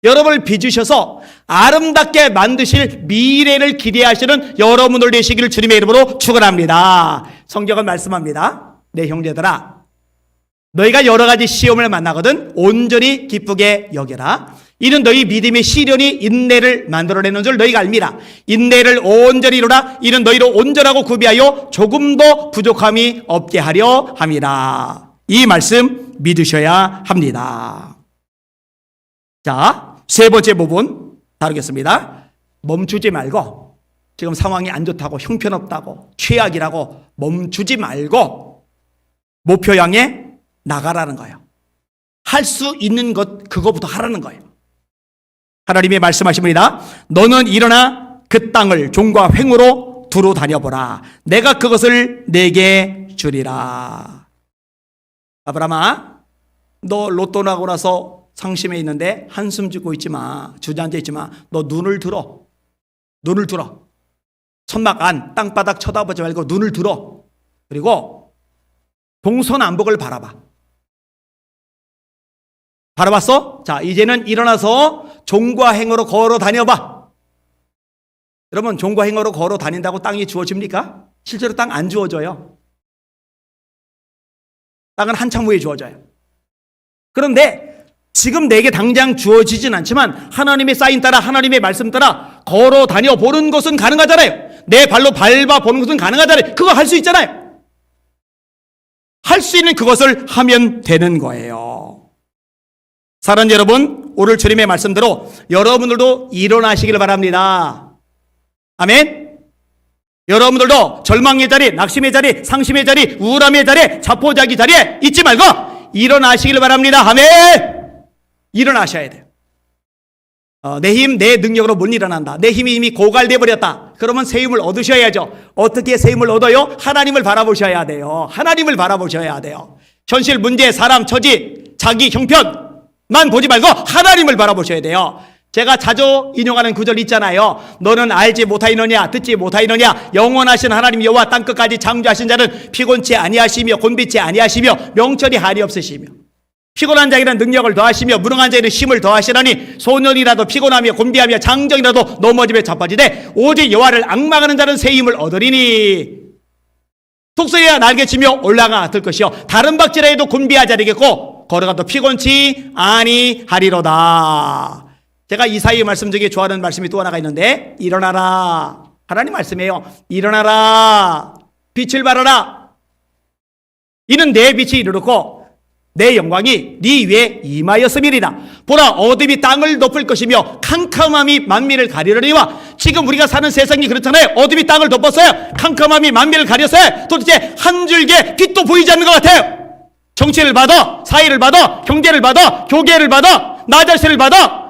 여러분을 빚으셔서 아름답게 만드실 미래를 기대하시는 여러분들 되시기를 주님의 이름으로 축원합니다. 성경은 말씀합니다. 내 형제들아, 너희가 여러 가지 시험을 만나거든 온전히 기쁘게 여겨라. 이는 너희 믿음의 시련이 인내를 만들어내는 줄 너희가 알미라. 인내를 온전히 이루라. 이는 너희로 온전하고 구비하여 조금도 부족함이 없게 하려 함이라. 이 말씀 믿으셔야 합니다. 자, 세 번째 부분 다루겠습니다. 멈추지 말고, 지금 상황이 안 좋다고, 형편없다고, 최악이라고 멈추지 말고 목표 향해 나가라는 거예요. 할 수 있는 것 그거부터 하라는 거예요. 하나님의 말씀하십니다. 너는 일어나 그 땅을 종과 횡으로 두루 다녀보라. 내가 그것을 내게 주리라. 아브라함아, 너 로또 나고 나서 상심해 있는데 한숨 짓고 있지 마. 주저앉아 있지 마. 너 눈을 들어. 눈을 들어. 천막 안, 땅바닥 쳐다보지 말고 눈을 들어. 그리고 동서남북을 바라봐. 바라봤어? 자, 이제는 일어나서 종과 행어로 걸어 다녀봐. 여러분, 종과 행어로 걸어 다닌다고 땅이 주어집니까? 실제로 땅 안 주어져요. 땅은 한참 후에 주어져요. 그런데 지금 내게 당장 주어지진 않지만 하나님의 사인 따라, 하나님의 말씀 따라 걸어 다녀 보는 것은 가능하잖아요. 내 발로 밟아 보는 것은 가능하잖아요. 그거 할 수 있잖아요. 할 수 있는 그것을 하면 되는 거예요. 사랑하는 여러분, 오늘 주님의 말씀대로 여러분들도 일어나시길 바랍니다. 아멘. 여러분들도 절망의 자리, 낙심의 자리, 상심의 자리, 우울함의 자리, 자포자기 자리에 있지 말고 일어나시길 바랍니다. 아멘. 일어나셔야 돼요. 내 힘, 내 능력으로 못 일어난다. 내 힘이 이미 고갈돼 버렸다. 그러면 새 힘을 얻으셔야죠. 어떻게 새 힘을 얻어요? 하나님을 바라보셔야 돼요. 하나님을 바라보셔야 돼요. 현실 문제, 사람, 처지, 자기 형편만 보지 말고 하나님을 바라보셔야 돼요. 제가 자주 인용하는 구절 있잖아요. 너는 알지 못하이느냐, 듣지 못하이느냐, 영원하신 하나님 여호와 땅끝까지 창조하신 자는 피곤치 아니하시며 곤비치 아니하시며 명철이 한이 없으시며 피곤한 자에게는 능력을 더하시며 무능한 자에게는 힘을 더하시라니 소년이라도 피곤하며 곤비하며 장정이라도 넘어지며 자빠지되 오직 여호와를 앙망하는 자는 새 힘을 얻으리니 독수리가 날개치며 올라가 들 것이요 다른 박질하여도 곤비하지 않겠고 걸어가도 피곤치 아니하리로다. 제가 이사야의 말씀 중에 좋아하는 말씀이 또 하나가 있는데 일어나라. 하나님 말씀이에요. 일어나라. 빛을 발하라. 이는 내 빛이 이르렀고 내 영광이 네 위에 임하였음이리라. 보라, 어둠이 땅을 덮을 것이며 캄캄함이 만민을 가리려니와. 지금 우리가 사는 세상이 그렇잖아요. 어둠이 땅을 덮었어요. 캄캄함이 만민을 가렸어요. 도대체 한 줄기의 빛도 보이지 않는 것 같아요. 정치를 받아, 사회를 받아, 경제를 받아, 교계를 받아, 나 자신을 받아,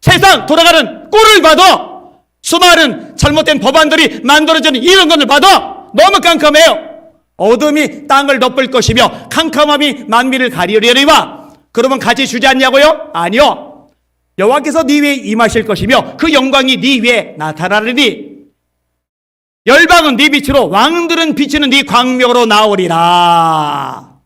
세상 돌아가는 꼴을 받아, 수많은 잘못된 법안들이 만들어지는 이런 것을 받아. 너무 깜깜해요. 어둠이 땅을 덮을 것이며 캄캄함이 만민을 가리려니와. 그러면 같이 주지 않냐고요? 아니요. 여호와께서 네 위에 임하실 것이며 그 영광이 네 위에 나타나리니 열방은 네 빛으로 왕들은 비치는 네 광명으로 나오리라.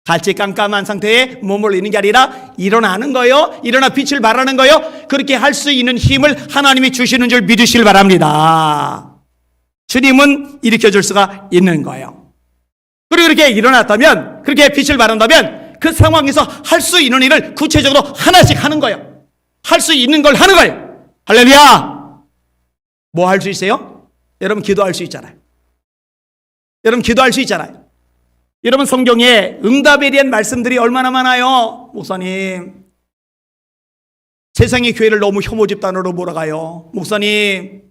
같이 깜깜한 상태에 머물러 있는 게 아니라 일어나는 거요. 일어나 빛을 발하는 거요. 그렇게 할 수 있는 힘을 하나님이 주시는 줄 믿으시길 바랍니다. 주님은 일으켜줄 수가 있는 거예요. 그리고 그렇게 일어났다면, 그렇게 빛을 발한다면 그 상황에서 할 수 있는 일을 구체적으로 하나씩 하는 거예요. 할 수 있는 걸 하는 거예요. 할렐루야. 뭐 할 수 있어요? 여러분 기도할 수 있잖아요. 여러분 기도할 수 있잖아요. 여러분 성경에 응답에 대한 말씀들이 얼마나 많아요. 목사님, 세상이 교회를 너무 혐오 집단으로 몰아가요. 목사님,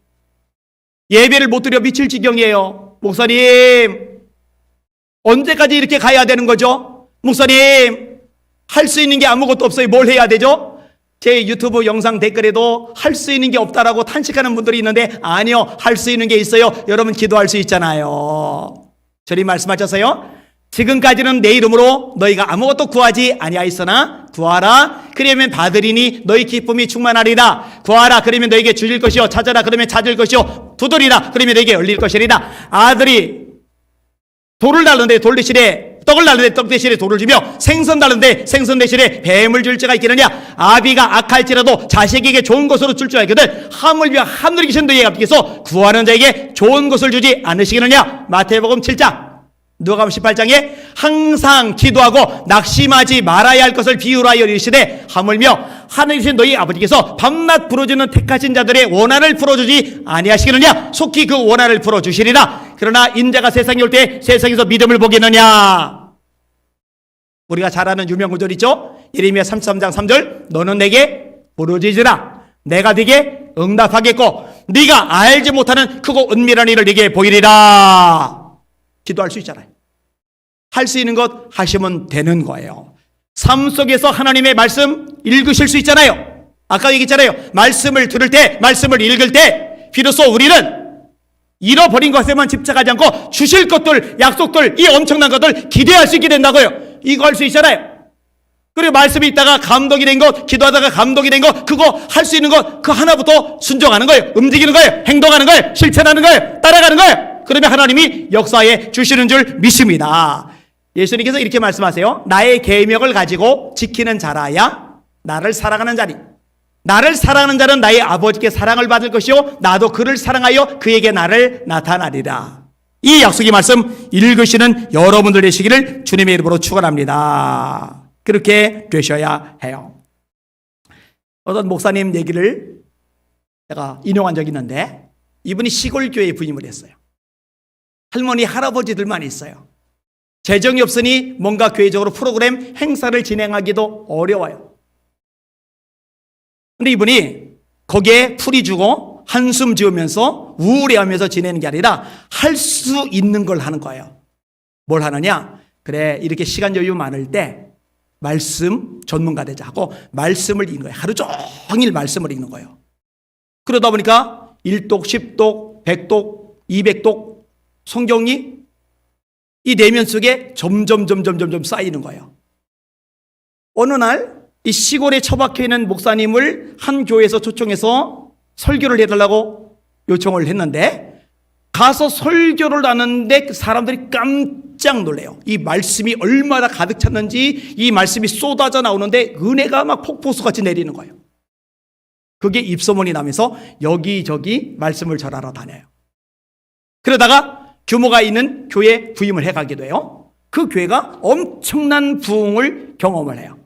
예배를 못 드려 미칠 지경이에요. 목사님, 언제까지 이렇게 가야 되는 거죠? 목사님, 할 수 있는 게 아무것도 없어요. 뭘 해야 되죠? 제 유튜브 영상 댓글에도 할 수 있는 게 없다라고 탄식하는 분들이 있는데, 아니요, 할 수 있는 게 있어요. 여러분 기도할 수 있잖아요. 주님 말씀하셨어요. 지금까지는 내 이름으로 너희가 아무것도 구하지 아니하였으나 구하라 그러면 받으리니 너희 기쁨이 충만하리라. 구하라 그러면 너희에게 주실 것이요, 찾아라 그러면 찾을 것이요, 두드리라 그러면 너희에게 열릴 것이리라. 아들이 돌을 달는데 돌 대신에 떡을 달는데 떡 대신에 돌을 주며 생선 달는데 생선 대신에 뱀을 줄 자가 있겠느냐. 아비가 악할지라도 자식에게 좋은 것으로 줄 줄 알거든 하물며 하늘에 계신 너희 아버지께서 구하는 자에게 좋은 것을 주지 않으시겠느냐. 마태복음 7장 누가복음 18장에 항상 기도하고 낙심하지 말아야 할 것을 비유로 하여 이르시되 하물며 하늘에 계신 너희 아버지께서 밤낮 부르짖는 택하신 자들의 원한을 풀어주지 아니하시겠느냐. 속히 그 원한을 풀어주시리라. 그러나 인자가 세상에 올 때 세상에서 믿음을 보겠느냐. 우리가 잘 아는 유명 구절 있죠. 예레미야 33장 3절 너는 내게 부르짖으라 내가 네게 응답하겠고 네가 알지 못하는 크고 은밀한 일을 네게 보이리라. 기도할 수 있잖아요. 할 수 있는 것 하시면 되는 거예요. 삶 속에서 하나님의 말씀 읽으실 수 있잖아요. 아까 얘기했잖아요. 말씀을 들을 때, 말씀을 읽을 때 비로소 우리는 잃어버린 것에만 집착하지 않고 주실 것들, 약속들, 이 엄청난 것들 기대할 수 있게 된다고요. 이거 할 수 있잖아요. 그리고 말씀이 있다가 감동이 된 것, 기도하다가 감동이 된 것, 그거 할 수 있는 것, 그 하나부터 순종하는 거예요. 움직이는 거예요. 행동하는 거예요. 실천하는 거예요. 따라가는 거예요. 그러면 하나님이 역사에 주시는 줄 믿습니다. 예수님께서 이렇게 말씀하세요. 나의 계명을 가지고 지키는 자라야 나를 사랑하는 자니 나를 사랑하는 자는 나의 아버지께 사랑을 받을 것이요 나도 그를 사랑하여 그에게 나를 나타나리라. 이 약속의 말씀 읽으시는 여러분들 되시기를 주님의 이름으로 축원합니다. 그렇게 되셔야 해요. 어떤 목사님 얘기를 제가 인용한 적이 있는데 이분이 시골 교회에 부임을 했어요. 할머니 할아버지들만 있어요. 재정이 없으니 뭔가 교회적으로 프로그램 행사를 진행하기도 어려워요. 근데 이분이 거기에 풀이 주고 한숨 지으면서 우울해하면서 지내는 게 아니라 할 수 있는 걸 하는 거예요. 뭘 하느냐? 그래, 이렇게 시간 여유 많을 때 말씀 전문가 되자 하고 말씀을 읽는 거예요. 하루 종일 말씀을 읽는 거예요. 그러다 보니까 1독, 10독, 100독, 200독 성경이 이 내면 속에 점점 쌓이는 거예요. 어느 날 이 시골에 처박혀 있는 목사님을 한 교회에서 초청해서 설교를 해달라고 요청을 했는데 가서 설교를 하는데 사람들이 깜짝 놀래요. 이 말씀이 얼마나 가득 찼는지 이 말씀이 쏟아져 나오는데 은혜가 막 폭포수같이 내리는 거예요. 그게 입소문이 나면서 여기저기 말씀을 전하러 다녀요. 그러다가 규모가 있는 교회에 부임을 해가게 돼요. 그 교회가 엄청난 부흥을 경험을 해요.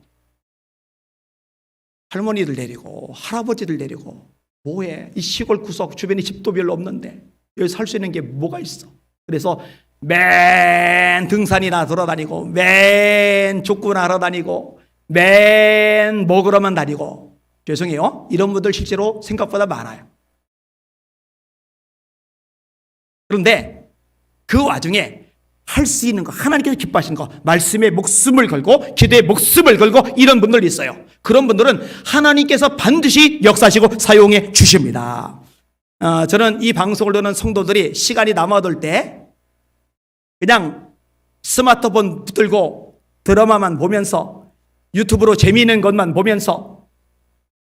할머니들 데리고 할아버지들 데리고 뭐해? 이 시골 구석 주변에 집도 별로 없는데 여기 살 수 있는 게 뭐가 있어? 그래서 맨 등산이나 돌아다니고 맨 족구나 하러 다니고 맨 먹으러만 다니고 죄송해요. 이런 분들 실제로 생각보다 많아요. 그런데 그 와중에 할 수 있는 거, 하나님께서 기뻐하시는 거, 말씀에 목숨을 걸고 기도에 목숨을 걸고 이런 분들이 있어요. 그런 분들은 하나님께서 반드시 역사하시고 사용해 주십니다. 저는 이 방송을 듣는 성도들이 시간이 남아돌 때 그냥 스마트폰 붙들고 드라마만 보면서 유튜브로 재미있는 것만 보면서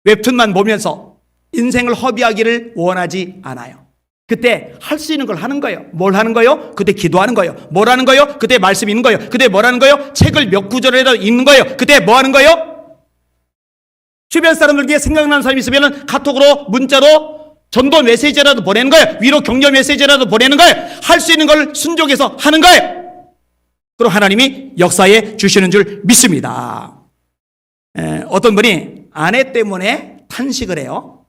웹툰만 보면서 인생을 허비하기를 원하지 않아요. 그때 할 수 있는 걸 하는 거예요. 뭘 하는 거예요? 그때 기도하는 거예요. 뭘 하는 거예요? 그때 말씀 읽는 거예요. 그때 뭘 하는 거예요? 책을 몇 구절이라도 읽는 거예요. 그때 뭐 하는 거예요? 주변 사람들에게 생각나는 사람이 있으면 카톡으로 문자로 전도 메시지라도 보내는 거예요. 위로 격려 메시지라도 보내는 거예요. 할 수 있는 걸 순종해서 하는 거예요. 그럼 하나님이 역사해 주시는 줄 믿습니다. 어떤 분이 아내 때문에 탄식을 해요.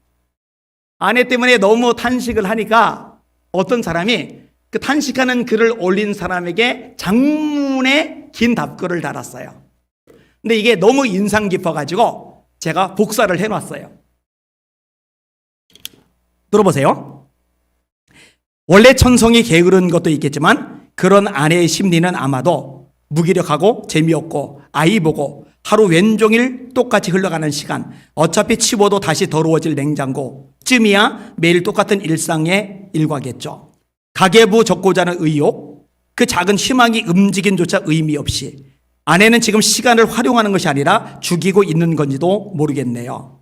아내 때문에 너무 탄식을 하니까 어떤 사람이 그 탄식하는 글을 올린 사람에게 장문의 긴 답글을 달았어요. 근데 이게 너무 인상 깊어가지고 제가 복사를 해놨어요. 들어보세요. 원래 천성이 게으른 것도 있겠지만 그런 아내의 심리는 아마도 무기력하고 재미없고 아이 보고 하루 왼종일 똑같이 흘러가는 시간, 어차피 치워도 다시 더러워질 냉장고쯤이야 매일 똑같은 일상의 일과겠죠. 가계부 적고자 하는 의욕, 그 작은 희망이 움직임조차 의미 없이 아내는 지금 시간을 활용하는 것이 아니라 죽이고 있는 건지도 모르겠네요.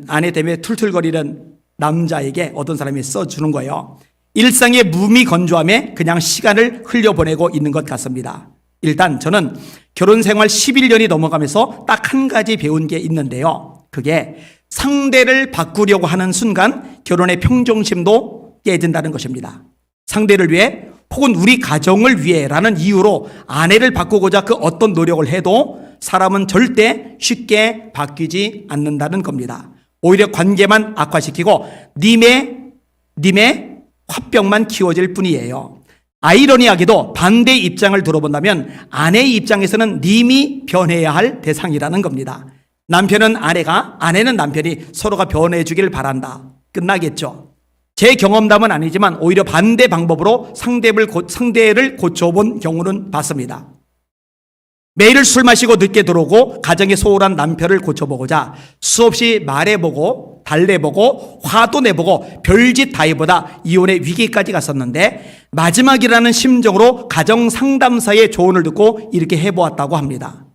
아내 때문에 툴툴거리는 남자에게 어떤 사람이 써주는 거예요. 일상의 무미건조함에 그냥 시간을 흘려보내고 있는 것 같습니다. 일단 저는 결혼 생활 11년이 넘어가면서 딱 한 가지 배운 게 있는데요. 그게 상대를 바꾸려고 하는 순간 결혼의 평정심도 깨진다는 것입니다. 상대를 위해 혹은 우리 가정을 위해라는 이유로 아내를 바꾸고자 그 어떤 노력을 해도 사람은 절대 쉽게 바뀌지 않는다는 겁니다. 오히려 관계만 악화시키고 님의 화병만 키워질 뿐이에요. 아이러니하게도 반대 입장을 들어본다면 아내의 입장에서는 님이 변해야 할 대상이라는 겁니다. 남편은 아내가, 아내는 남편이 서로가 변해 주길 바란다. 끝나겠죠. 제 경험담은 아니지만 오히려 반대 방법으로 상대를 고쳐본 경우는 봤습니다. 매일 술 마시고 늦게 들어오고 가정에 소홀한 남편을 고쳐보고자 수없이 말해보고 달래보고 화도 내보고 별짓 다 해보다 이혼의 위기까지 갔었는데 마지막이라는 심정으로 가정상담사의 조언을 듣고 이렇게 해보았다고 합니다.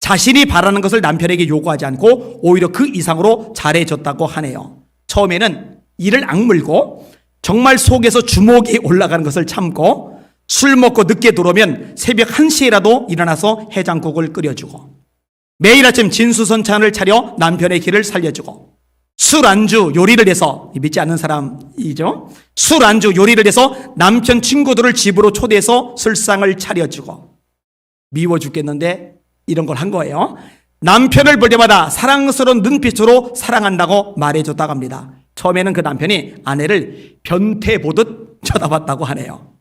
자신이 바라는 것을 남편에게 요구하지 않고 오히려 그 이상으로 잘해줬다고 하네요. 처음에는 이를 악물고 정말 속에서 주먹이 올라가는 것을 참고 술 먹고 늦게 들어오면 새벽 1시에라도 일어나서 해장국을 끓여주고 매일 아침 진수선찬을 차려 남편의 길을 살려주고 술 안주 요리를 해서, 믿지 않는 사람이죠, 술 안주 요리를 해서 남편 친구들을 집으로 초대해서 술상을 차려주고 미워 죽겠는데 이런 걸 한 거예요. 남편을 볼 때마다 사랑스러운 눈빛으로 사랑한다고 말해줬다고 합니다. 처음에는 그 남편이 아내를 변태 보듯 쳐다봤다고 하네요.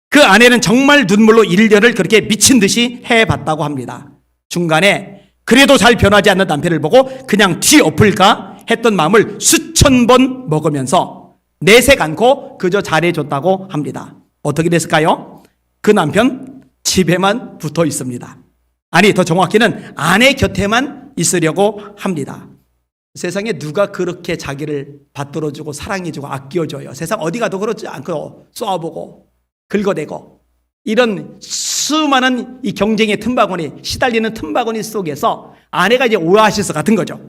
그 아내는 정말 눈물로 일년을 그렇게 미친 듯이 해봤다고 합니다. 중간에 그래도 잘 변하지 않는 남편을 보고 그냥 뒤엎을까 했던 마음을 수천 번 먹으면서 내색 않고 그저 잘해줬다고 합니다. 어떻게 됐을까요? 그 남편 집에만 붙어 있습니다. 아니, 더 정확히는 아내 곁에만 있으려고 합니다. 세상에 누가 그렇게 자기를 받들어주고 사랑해주고 아껴줘요? 세상 어디 가도 그렇지 않고 쏘아보고 긁어대고 이런 수많은 이 경쟁의 틈바구니, 시달리는 틈바구니 속에서 아내가 이제 오아시스 같은 거죠.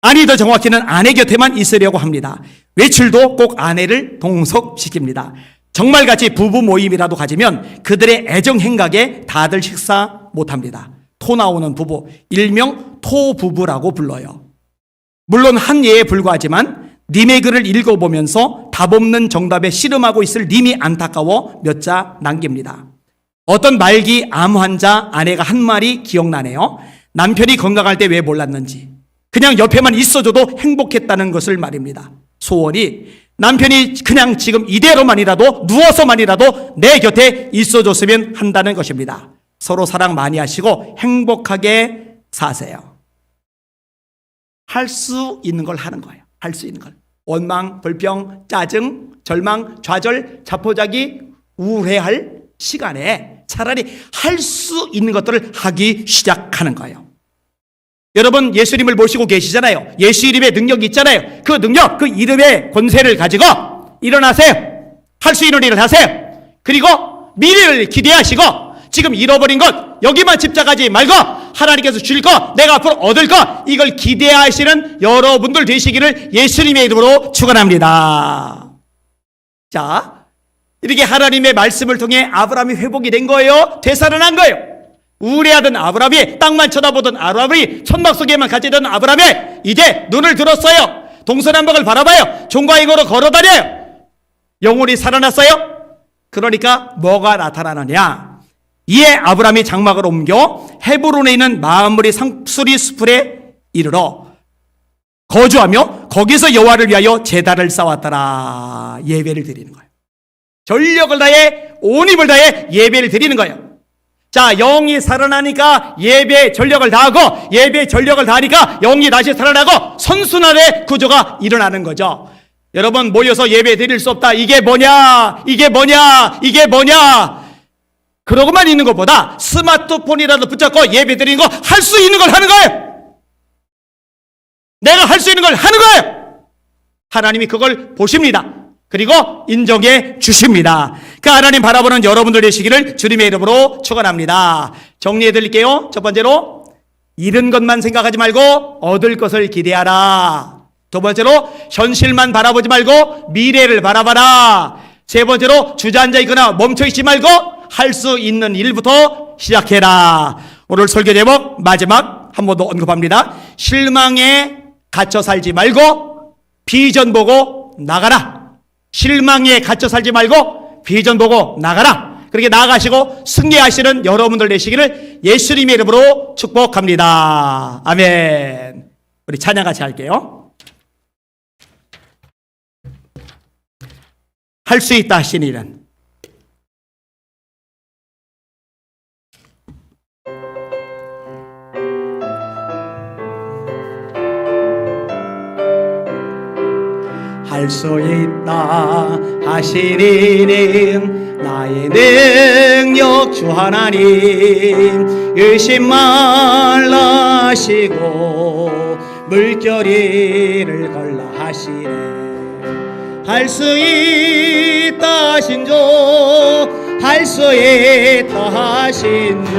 아니, 더 정확히는 아내 곁에만 있으려고 합니다. 외출도 꼭 아내를 동석시킵니다. 정말같이 부부 모임이라도 가지면 그들의 애정 행각에 다들 식사 못합니다. 토 나오는 부부, 일명 토부부라고 불러요. 물론 한 예에 불과하지만 님의 글을 읽어보면서 답없는 정답에 씨름하고 있을 님이 안타까워 몇 자 남깁니다. 어떤 말기 암 환자 아내가 한 말이 기억나네요. 남편이 건강할 때 왜 몰랐는지 그냥 옆에만 있어줘도 행복했다는 것을 말입니다. 소원이 남편이 그냥 지금 이대로만이라도 누워서만이라도 내 곁에 있어줬으면 한다는 것입니다. 서로 사랑 많이 하시고 행복하게 사세요. 할 수 있는 걸 하는 거예요. 할 수 있는 걸. 원망, 불평, 짜증, 절망, 좌절, 자포자기, 우울해할 시간에 차라리 할 수 있는 것들을 하기 시작하는 거예요. 여러분 예수님을 모시고 계시잖아요. 예수 이름의 능력이 있잖아요. 그 능력, 그 이름의 권세를 가지고 일어나세요. 할 수 있는 일을 하세요. 그리고 미래를 기대하시고 지금 잃어버린 것 여기만 집착하지 말고 하나님께서 줄 것, 내가 앞으로 얻을 것, 이걸 기대하시는 여러분들 되시기를 예수님의 이름으로 축원합니다. 자, 이렇게 하나님의 말씀을 통해 아브라함이 회복이 된 거예요? 되살아난 거예요? 우울해하던 아브라함이, 땅만 쳐다보던 아브라함이, 천막 속에만 갇히던 아브라함이 이제 눈을 들었어요. 동서남북을 바라봐요. 종과 ing으로 걸어다녀요. 영혼이 살아났어요. 그러니까 뭐가 나타나느냐? 이에 아브라함이 장막을 옮겨 헤브론에 있는 마므리 상수리 숲에 이르러 거주하며 거기서 여호와를 위하여 제단을 쌓았더라. 예배를 드리는 거예요. 전력을 다해 온 힘을 다해 예배를 드리는 거예요. 자, 영이 살아나니까 예배에 전력을 다하고, 예배에 전력을 다하니까 영이 다시 살아나고 선순환의 구조가 일어나는 거죠. 여러분, 모여서 예배 드릴 수 없다. 이게 뭐냐? 이게 뭐냐? 이게 뭐냐? 그러고만 있는 것보다 스마트폰이라도 붙잡고 예배 드리는 거, 할 수 있는 걸 하는 거예요. 내가 할 수 있는 걸 하는 거예요. 하나님이 그걸 보십니다. 그리고 인정해 주십니다. 그 하나님 바라보는 여러분들 되시기를 주님의 이름으로 축원합니다. 정리해 드릴게요. 첫 번째로, 잃은 것만 생각하지 말고 얻을 것을 기대하라. 두 번째로, 현실만 바라보지 말고 미래를 바라봐라. 세 번째로, 주저앉아 있거나 멈춰 있지 말고 할 수 있는 일부터 시작해라. 오늘 설교 제목 마지막 한 번 더 언급합니다. 실망에 갇혀 살지 말고 비전 보고 나가라. 실망에 갇혀 살지 말고 비전 보고 나가라. 그렇게 나아가시고 승리하시는 여러분들 되시기를 예수님의 이름으로 축복합니다. 아멘. 우리 찬양 같이 할게요. 할 수 있다 하시는 일은 할 수 있다 하시리는 나의 능력 주 하나님, 의심 말라 하시고 물결이를 걸라 하시네. 할 수 있다 하신 주, 할 수 있다 하신 주,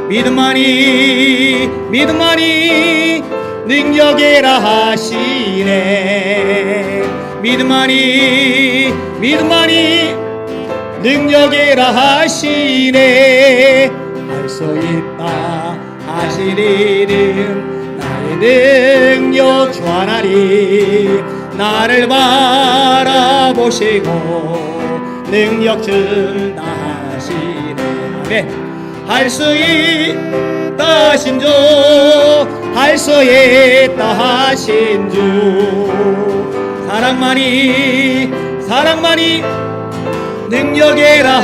믿음만이 믿음만이 능력이라 하시네. 믿음만이 믿음만이 능력이라 하시네. 할 수 있다 하시리는 나의 능력 주 하나님, 나를 바라보시고 능력 준다 하시네. 할 수 있다 하신 주, 할 수 있다 하신 주, 사랑만이 사랑만이 능력이라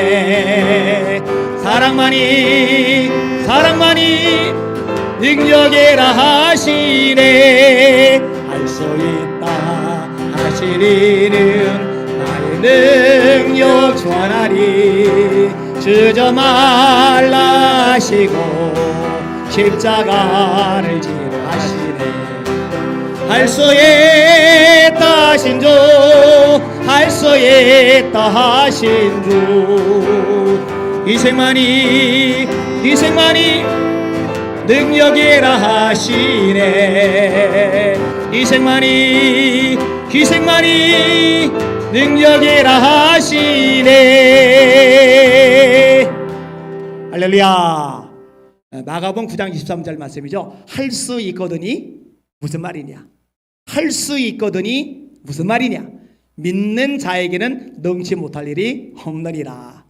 하시네. 사랑만이 사랑만이 능력이라 하시네. 할 수 있다 하시리는 나의 능력 주 하나님, 주저 말라 하시고 십자가를 지라 하시네. 할 수 있다 하신 주, 할 수 있다 하신 주, 희생만이 희생만이 능력이라 하시네. 희생만이 희생만이 능력이라 하시네. 할렐루야. 마가복음 9장 23절 말씀이죠. 할 수 있거든이 무슨 말이냐? 할 수 있거든이 무슨 말이냐? 믿는 자에게는 능치 못할 일이 없느니라.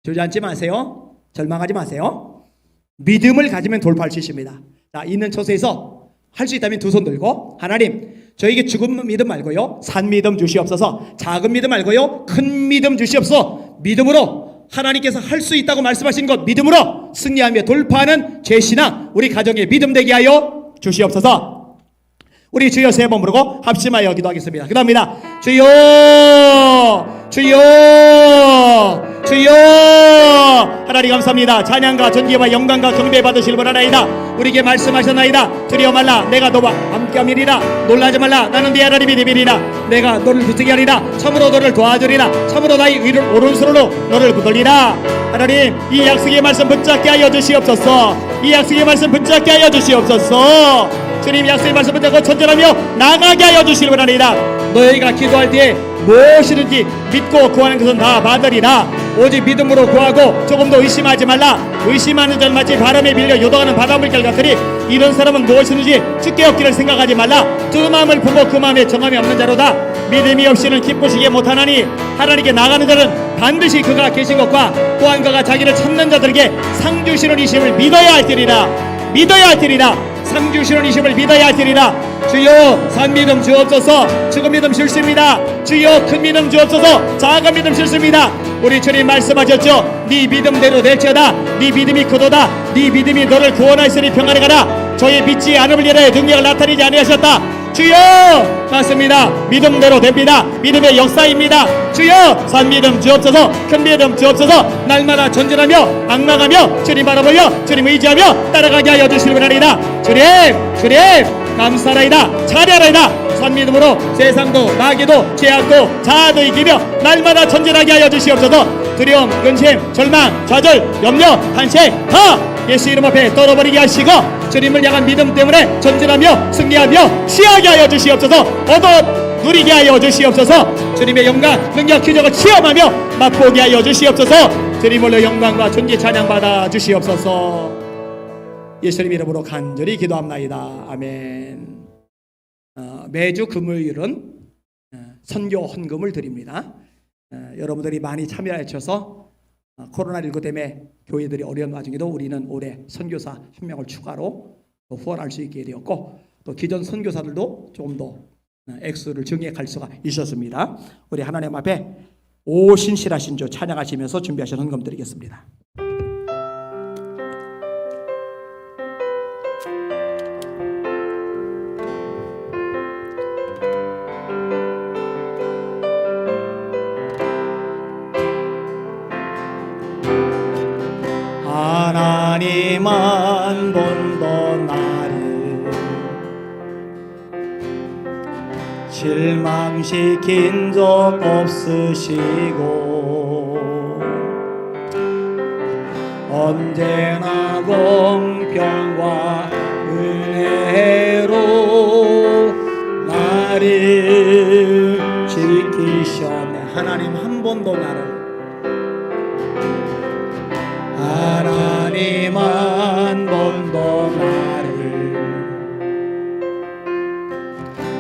주저앉지 마세요. 절망하지 마세요. 믿음을 가지면 돌파할 수 있습니다. 자, 있는 처소에서 할 수 있다면 두 손 들고, 하나님, 저에게 죽은 믿음 말고요, 산 믿음 주시옵소서. 작은 믿음 말고요, 큰 믿음 주시옵소서. 믿음으로 하나님께서 할 수 있다고 말씀하신 것 믿음으로 승리하며 돌파하는 제 신앙, 우리 가정의 믿음 되게 하여 주시옵소서. 우리 주여 세 번 부르고 합심하여 기도하겠습니다. 기도합니다. 주여 주여 주여. 하나님 감사합니다. 찬양과 존귀와 영광과 경배 받으실 분 하나이다. 우리에게 말씀하셨나이다. 두려워 말라, 내가 너와 함께함이니라. 놀라지 말라, 나는 네 하나님이 되리라. 내가 너를 붙들게 하리라. 참으로 너를 도와주리라. 참으로 나의 오른손으로 너를 붙들리라. 하나님, 이 약속의 말씀 붙잡게 하여 주시옵소서. 이 약속의 말씀 붙잡게 하여 주시옵소서. 주님, 약속의 말씀 붙잡고 전전하며 나가게 하여 주시길 바랍니다. 너희가 기도할 때에 무엇이든지 믿고 구하는 것은 다 받으리라. 오직 믿음으로 구하고 조금도 의심하지 말라. 의심하는 자는 마치 바람에 밀려 요동하는 바닷물결 같으니 이런 사람은 무엇이든지 주께 얻기를 생각하지 말라. 두 마음을 품고 그 마음에 정함이 없는 자로다. 믿음이 없이는 기쁘시게 못하나니 하나님께 나가는 자는 반드시 그가 계신 것과 또한 그가 자기를 찾는 자들에게 상 주시는 이심을 믿어야 할 테리라. 믿어야 할 테리라. 상 주시는 이심을 믿어야 할 테리라. 주여, 산 믿음 주옵소서. 죽은 믿음 싫습니다. 주여, 큰 믿음 주옵소서. 작은 믿음 싫습니다. 우리 주님 말씀하셨죠. 네 믿음대로 될지어다. 네 믿음이 크도다. 네 믿음이 너를 구원하시니 평안에 가라. 저의 믿지 않음을 인하여 능력을 나타내지 아니하셨다. 주여, 맞습니다. 믿음대로 됩니다. 믿음의 역사입니다. 주여, 산 믿음 주옵소서. 큰 믿음 주옵소서. 날마다 전진하며 악망하며 주님 바라보며 주님 의지하며 따라가게 하여 주시길 바랍니다. 주님, 주님 감사하나이다. 찬양하나이다. 산 믿음으로 세상도 나기도 죄악도 자아도 이기며 날마다 전진하게 하여 주시옵소서. 두려움, 근심, 절망, 좌절, 염려, 탄식 다 예수 이름 앞에 떨어버리게 하시고 주님을 향한 믿음 때문에 전진하며 승리하며 시하게 하여 주시옵소서. 얻어 누리게 하여 주시옵소서. 주님의 영광, 능력, 기적을 체험하며 맛보게 하여 주시옵소서. 주님으로 영광과 존귀 찬양 받아 주시옵소서. 예수님 이름으로 간절히 기도합나이다. 아멘. 매주 금요일은 선교 헌금을 드립니다. 여러분들이 많이 참여해 주셔서 코로나19 때문에 교회들이 어려운 와중에도 우리는 올해 선교사 한 명을 추가로 후원할 수 있게 되었고 또 기존 선교사들도 조금 더 액수를 증액할 수가 있었습니다. 우리 하나님 앞에 오 신실하신 주 찬양하시면서 준비하신 헌금 드리겠습니다. 하나님만 번도 나를 실망시킨 적 없으시고 언제나 공평과 은혜로 나를 지키셨네. 하나님 한 번도 나를 하나님 한 번도 나를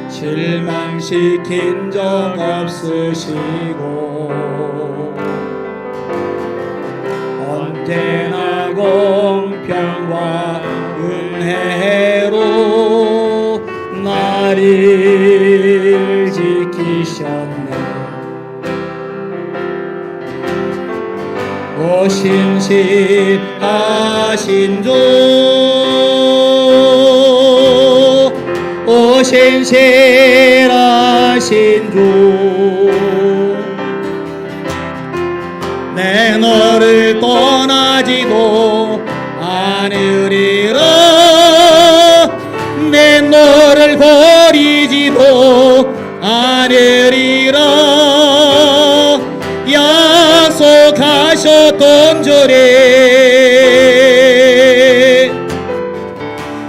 실망시킨 적 없으시고 언제나 공평과 은혜로 나를 지키셨네. 오 신실하신 주, 오 신실하신 주, 내 너를 떠나지도 않으리라. 내 너를 버리지도 않으리라. 약속하셨던 절에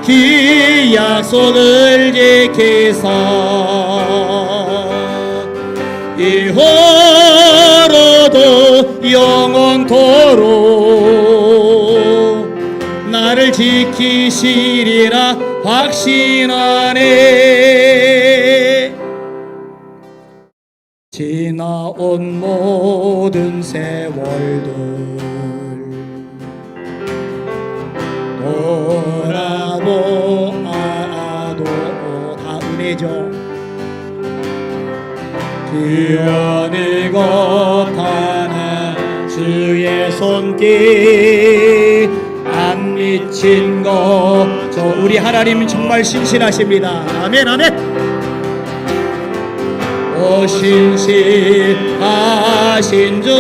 그 약속을 지키사 이후로도 영원토록 나를 지키시리라 확신하네. 지나온 모든 세월들 돌아보아도 다 은혜죠. 그 어느 것 하나 주의 손길 안 미친 것 저 우리 하나님 정말 신실하십니다. 아멘 아멘. 오 신실하신 주,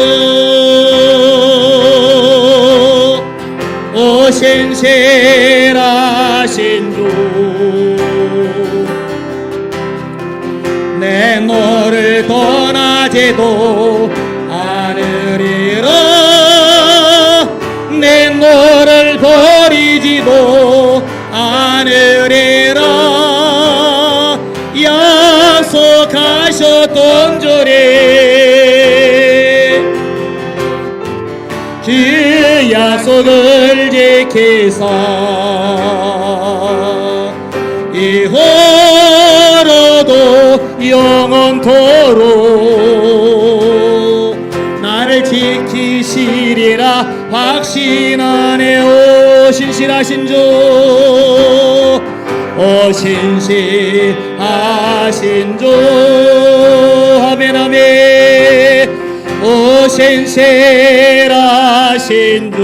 그 약속을 지키사 이후로도 영원토록 나를 지키시리라 확신하네. 오 신실하신 주, 오 신실하신 주, 아멘 아멘. 오 신실하신 주,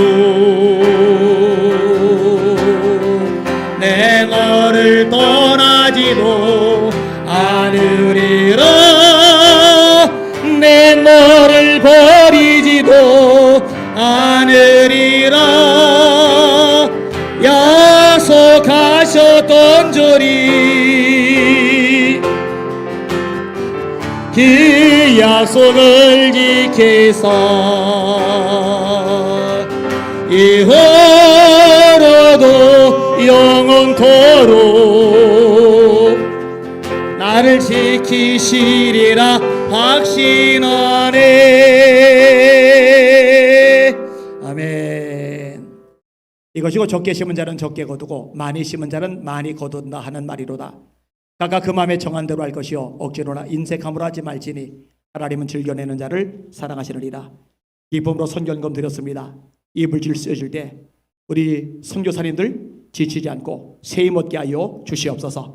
내 너를 떠나지도 않으리라. 내 너를 버리지도 않으리라. 약속하셨던 주리 그 약속을 지키사 이후로도 영원토록 나를 지키시리라 확신하네. 아멘. 이것이고 적게 심은 자는 적게 거두고 많이 심은 자는 많이 거둔다 하는 말이로다. 각각 그 마음에 정한 대로 할 것이요 억지로나 인색함으로 하지 말지니 하나님은 즐겨내는 자를 사랑하시느니라. 기쁨으로 선견금 드렸습니다. 이 물질 쓰실 때 우리 선교사님들 지치지 않고 세임 얻게 하여 주시옵소서.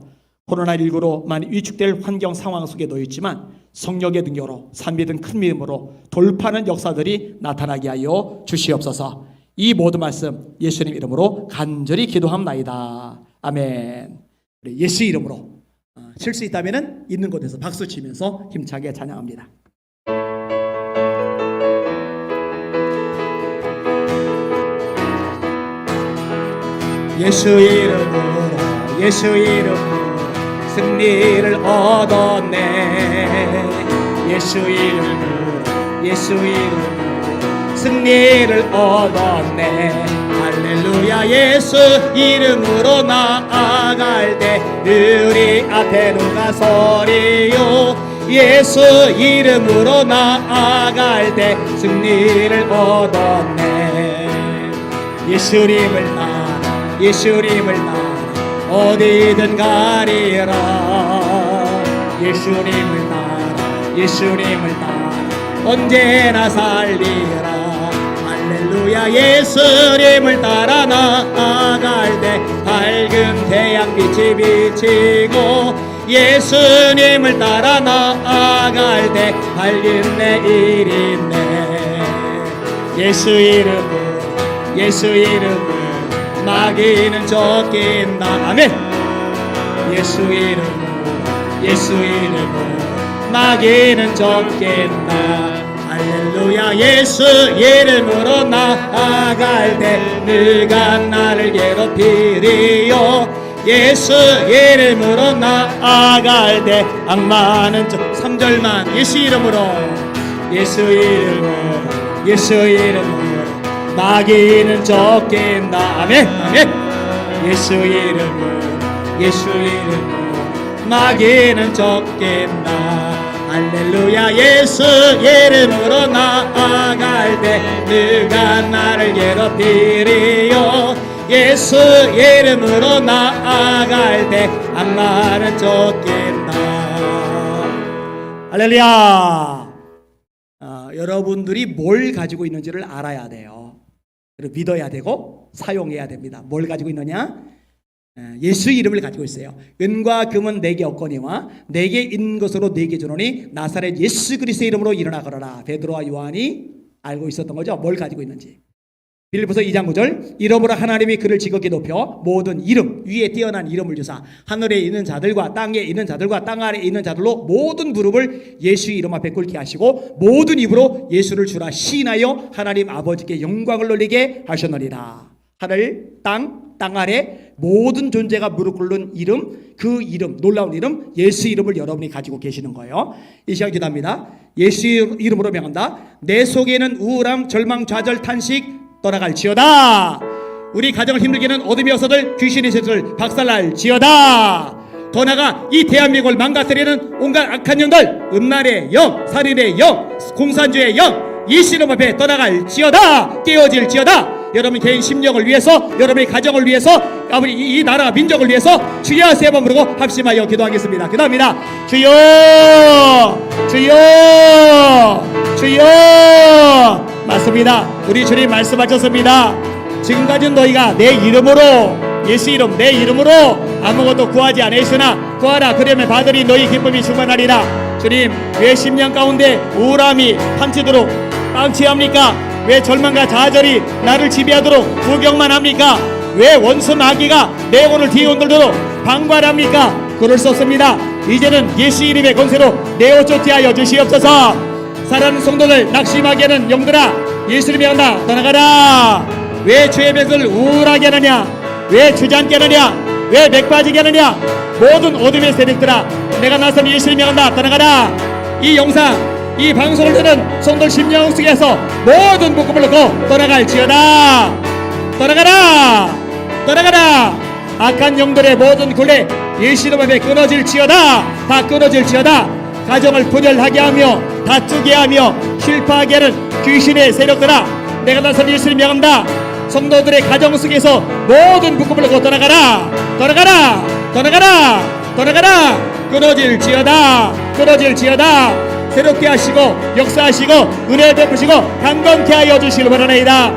코로나19로 많이 위축될 환경 상황 속에 놓여 있지만 성령의 능력으로 산미든 큰 믿음으로 돌파하는 역사들이 나타나게 하여 주시옵소서. 이 모든 말씀 예수님 이름으로 간절히 기도합나이다. 아멘. 예수 이름으로 칠 수 있다면 있는 곳에서 박수 치면서 힘차게 찬양합니다. 예수 이름으로 예수 이름으로 승리를 얻었네. 예수 이름으로 예수 이름으로 승리를 얻었네. 할렐루야. 예수 이름으로 나아갈 때 우리 앞에 누가 서리요. 예수 이름으로 나아갈 때 승리를 얻었네. 예수님을 따라 예수님을 따라 어디든 가리라. 예수님을 따라 예수님을 따라 언제나 살리라. 할렐루야. 예수님을 따라 나아갈 때 밝은 태양빛이 비치고 예수님을 따라 나아갈 때 밝은 내일이네. 예수 이름으로 예수 이름으로 마귀는 쫓긴다. 아멘. 예수 이름으로 예수 이름으로 마귀는 쫓긴다. 할렐루야. 예수 이름으로 나아갈 때 누가 나를 괴롭히리요. 예수 이름으로 나아갈 때 악마는 3절만 예수 이름으로 예수 이름으로 예수 이름으로 마귀는 쫓긴다. 아멘 아멘. 예수 이름으로 예수 이름으로 마귀는 쫓긴다. 할렐루야. 예수 이름으로 나아갈 때 누가 나를 괴롭히리요. 예수 이름으로 나아갈 때 악마는 쫓긴다. 할렐루야. 여러분들이 뭘 가지고 있는지를 알아야 돼요. 그리고 믿어야 되고 사용해야 됩니다. 뭘 가지고 있느냐? 예수 이름을 가지고 있어요. 은과 금은 내게 없거니와 내게 있는 것으로 내게 주노니 나사렛 예수 그리스도의 이름으로 일어나 걸어라. 베드로와 요한이 알고 있었던 거죠. 뭘 가지고 있는지. 빌립보서 2장 9절 이름으로 하나님이 그를 지극히 높여 모든 이름 위에 뛰어난 이름을 주사 하늘에 있는 자들과 땅에 있는 자들과 땅 아래에 있는 자들로 모든 무릎을 예수 이름 앞에 꿇게 하시고 모든 입으로 예수를 주라 시인하여 하나님 아버지께 영광을 돌리게 하셨느니라. 하늘 땅 아래 모든 존재가 무릎 꿇는 이름, 그 이름, 놀라운 이름 예수 이름을 여러분이 가지고 계시는 거예요. 이 시간 기도합니다. 예수 이름으로 명한다. 내 속에는 우울함, 절망, 좌절, 탄식 떠나갈지어다. 우리 가정을 힘들게 하는 어둠의 요소들, 귀신의 세력을 박살날지어다. 더 나아가 이 대한민국을 망가뜨리는 온갖 악한 영들, 음란의 영, 살인의 영, 공산주의 영 예수님 앞에 떠나갈지어다. 깨어질지어다. 여러분 개인 심령을 위해서, 여러분의 가정을 위해서, 아버지 이 나라 민족을 위해서 주여 세 번 부르고 합심하여 기도하겠습니다. 기도합니다. 주여, 주여, 주여. 맞습니다. 우리 주님 말씀하셨습니다. 지금까지는 너희가 내 이름으로, 예수 이름, 내 이름으로 아무것도 구하지 않았으나 구하라 그러면 받으리 너희 기쁨이 충만하리라. 주님, 왜 심령 가운데 우울함이 판치도록 빵치합니까? 왜 절망과 좌절이 나를 지배하도록 구경만 합니까? 왜 원수 마귀가 내 영혼을 뒤흔들도록 방관합니까? 그럴 수 없습니다. 이제는 예수 이름의 권세로 내어 쫓게 주시옵소서. 사랑하는 성도들, 낙심하게 하는 영들아, 예수 이름에 간다. 떠나가라. 왜 죄의 뱃을 우울하게 하느냐? 왜 주저앉게 하느냐? 왜 맥빠지게 하느냐? 모든 어둠의 세력들아, 내가 나선 예수 이름에 간다. 떠나가라. 이 영상, 이 방송을 듣는 성도 심령 속에서 모든 묶음을 놓고 떠나갈지어다. 떠나가라. 떠나가라. 악한 영들의 모든 굴레 예수 이름 앞에 끊어질지어다. 다 끊어질지어다. 가정을 분열하게 하며 다투게 하며 실패하게 하는 귀신의 세력들아, 내가 나선 예수 이름 명한다. 성도들의 가정 속에서 모든 묶음을 놓고 떠나가라. 떠나가라. 떠나가라. 떠나가라. 끊어질지어다. 끊어질지어다. 새롭게 하시고 역사하시고 은혜 베푸시고 강건케 하여 주시길 바라나이다.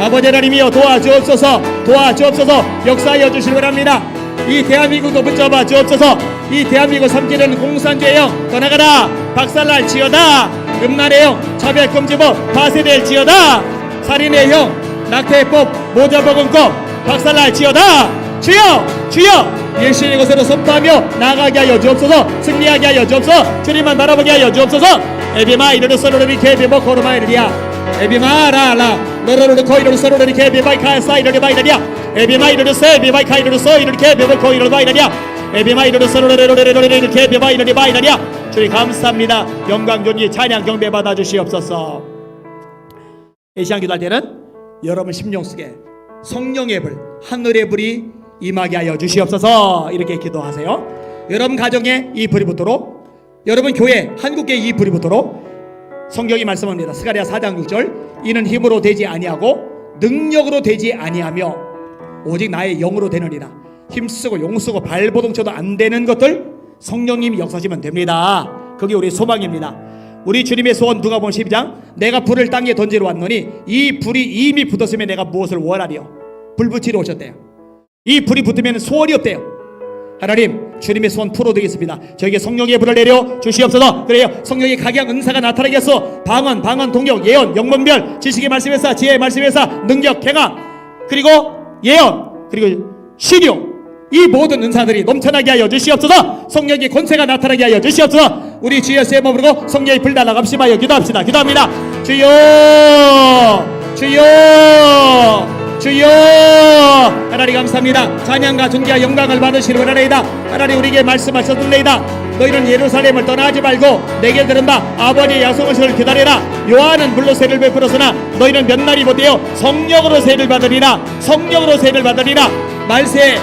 아버지 하나님이여 도와주옵소서. 도와주옵소서. 역사하여 주시길 바랍니다. 이 대한민국도 붙잡아 주옵소서. 이 대한민국 삼키는 공산주의 영 떠나가라. 박살날지어다. 음란의 영 차별금지법 파쇄될지어다. 살인의 영 낙태법 모자버금법 박살날지어다. 주여, 주여, 예수의 것으로 선포하며 나아가게 하여 주옵소서. 승리하게 하여 주옵소서. 주님만 바라보게 하여 주옵소서. 에비마 이르르 서로르리 케비모 코르마 이르리아 에비마 라라 너로르 코이르르 서로르리 케비바이 카사 이르리 바이르리아 에비마 이르르 세 비바이 카이르르 서 이르리 케비모 코이르르 바이르리아 에비마 이르르 서로르르르르르르 케비바 이르리 바이르리아. 주님 감사합니다. 영광 존귀 찬양 경배 받아 주시옵소서. 이 시간 기도할 때는 여러분 심령 속에 성령의 불, 하늘의 불이 임하게 하여 주시옵소서. 이렇게 기도하세요. 여러분 가정에 이 불이 붙도록, 여러분 교회 한국교회 이 불이 붙도록 성경이 말씀합니다. 스가랴 4장 6절 이는 힘으로 되지 아니하고 능력으로 되지 아니하며 오직 나의 영으로 되느니라. 힘쓰고 용쓰고 발버둥쳐도 안 되는 것들 성령님이 역사하시면 됩니다. 그게 우리의 소망입니다. 우리 주님의 소원 누가복음 12장 내가 불을 땅에 던지러 왔노니 이 불이 이미 붙었으면 내가 무엇을 원하리요. 불 붙이러 오셨대요. 이 불이 붙으면 소원이 없대요. 하나님 주님의 소원 풀어드리겠습니다. 저에게 성령의 불을 내려 주시옵소서. 그래요. 성령의 각양 은사가 나타나게 해서 방언, 동력, 예언, 영문별, 지식의 말씀에서 지혜의 말씀에서 능력, 경험, 그리고 예언, 그리고 신용, 이 모든 은사들이 넘쳐나게 하여 주시옵소서. 성령의 권세가 나타나게 하여 주시옵소서. 우리 주여 세 번 부르고 성령의 불 달라 감심하여 기도합시다. 기도합니다. 주여, 주여, 주여. 하나님 감사합니다. 찬양과 존귀와 영광을 받으시길 원하나이다. 하나님 우리에게 말씀하셨습니다. 너희는 예루살렘을 떠나지 말고 내게 들은다. 아버지의 약속을 기다리라. 요한은 물로 세를 베풀었으나 너희는 몇 날이 못되어 성령으로 세를 받으리라. 성령으로 세를 받으리라. 말세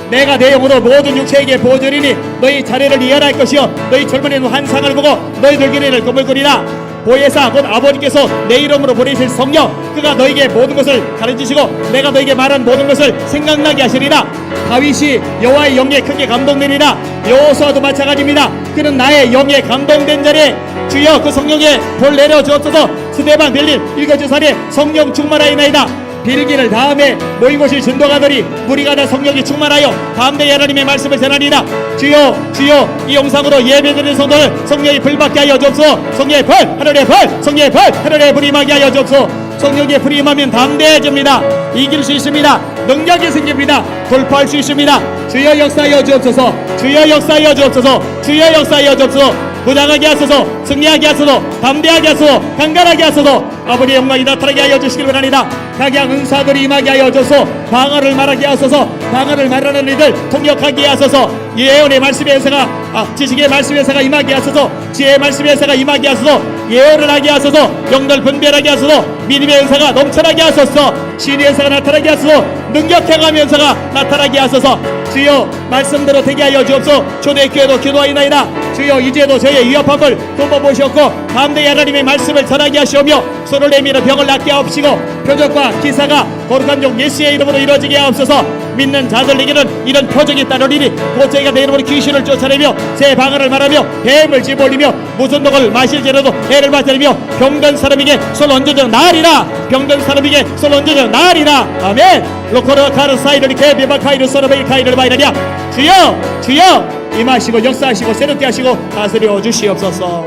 내가 내 영으로 모든 육체에게 보여주리니 너희 자례를 이해할 것이요 너희 젊은이는 환상을 보고 너희들 기내를 거물거리라. 보혜사 곧 아버지께서 내 이름으로 보내실 성령 그가 너희에게 모든 것을 가르치시고 내가 너희에게 말한 모든 것을 생각나게 하시리라. 다윗이 여호와의 영에 크게 감동되리라. 여호수아도 마찬가지입니다. 그는 나의 영에 감동된 자리에 주여 그 성령에 불 내려 주옵소서. 스데반 빌린 일거주사리에 성령 충만하이나이다. 빌기를 다음에 모인 곳이 전도가들이 무리가 다 성령이 충만하여 다음day 하나님의 말씀을 전하리라. 주여, 주여, 이 영상으로 예배드리는 성도를 성령이 불받게 하여 주옵소서. 성령의 불, 하늘의 불, 성령의 불, 하늘의 불이 임하게 하여 주옵소서. 성령의 불이 임하면 담대해집니다. 이길 수 있습니다. 능력이 생깁니다. 돌파할 수 있습니다. 주여 역사하여 주옵소서. 주여 역사하여 주옵소서. 주여 역사하여 주옵소서. 부장하게 하소서. 승리하게 하소서. 담대하게 하소서. 강건하게 하소서. 아버지의 영광이 나타나게 하여 주시길 바랍니다. 각양 은사들이 임하게 하여 주소서. 방언을 말하게 하소서. 방언을 말하는 이들 통역하게 하소서. 예언의 말씀의 은사가 지식의 말씀의 은사가 임하게 하소서. 지혜의 말씀의 은사가 임하게 하소서. 예언을 하게 하소서. 영들 분별하게 하소서. 믿음의 은사가 넘쳐나게 하소서. 신의 은사가 나타나게 하소서. 능력해가면서가 나타나게 하소서. 주여 말씀대로 되게 하여 주옵소서. 초대교회도 기도하이나이다. 주여 이제도 저의 위협함을 돕아보시옵고 담대히 하나님의 말씀을 전하게 하시오며 손을 내밀어 병을 낫게 하옵시고 표적과 기사가 거룩한 종 예수의 이름으로 이루어지게 하옵소서. 믿는 자들에게는 이런 표적이 따르리니 곧 저희가 내 이름으로 귀신을 쫓아내며 새 방언을 말하며 뱀을 집어올리며 무슨 독을 마실지라도 해를 받으며 병든 사람에게 손 얹어져 나으리라. 병든 사람에게 손 얹어져 나으리라. 아멘. 로코르 카르사이르리 케비바카이르 소르베이 카이르 바이라냐. 주여 주여 임하시고 역사하시고 새롭게 하시고 다스려 주시옵소서.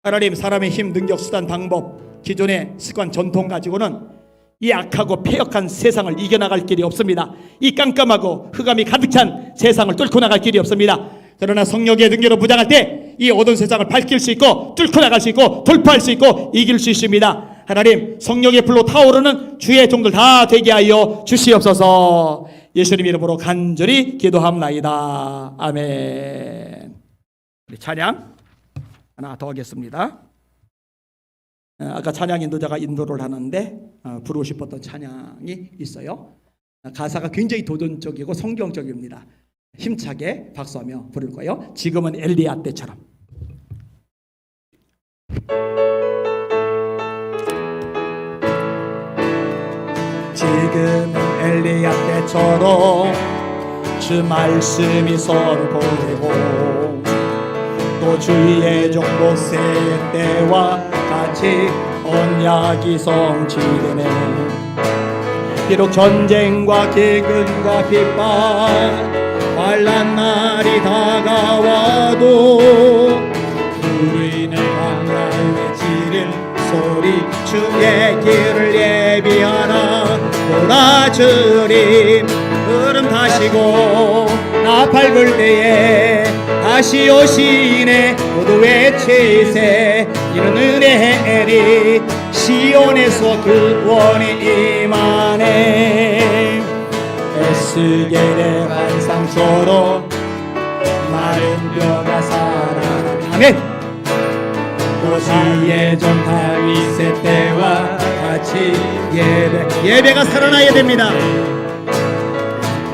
하나님, 사람의 힘, 능력, 수단, 방법, 기존의 습관, 전통 가지고는 이 악하고 폐역한 세상을 이겨나갈 길이 없습니다. 이 깜깜하고 흑암이 가득 찬 세상을 뚫고 나갈 길이 없습니다. 그러나 성령의 능력으로 무장할 때 이 어두운 세상을 밝힐 수 있고 뚫고 나갈 수 있고 돌파할 수 있고 이길 수 있습니다. 하나님, 성령의 불로 타오르는 주의 종들 다 되게 하여 주시옵소서. 예수님 이름으로 간절히 기도합나이다. 아멘. 우리 찬양 하나 더 하겠습니다. 아까 찬양 인도자가 인도를 하는데 부르고 싶었던 찬양이 있어요. 가사가 굉장히 도전적이고 성경적입니다. 힘차게 박수하며 부를 거예요. 지금은 엘리야 때처럼. 지금은 엘리야 때처럼 주 말씀이 선포되고 또 주의 종 모세 때와 같이 언약이 성취되네. 비록 전쟁과 기근과 핍박 환난 날이 다가와도 우리는 강가에 외치는 소리 주의 길을 예비하라. 보라 주님 흐름 타시고 나팔 불 때에 다시 오시네. 모두 외치세. 이런 은혜리 시온에서 구원이 임하네. 에스겔의 환상처럼 마른 뼈가 살아나네. 아멘. 오시의 종 다윗의 때와 같이 예배가 살아나야 됩니다.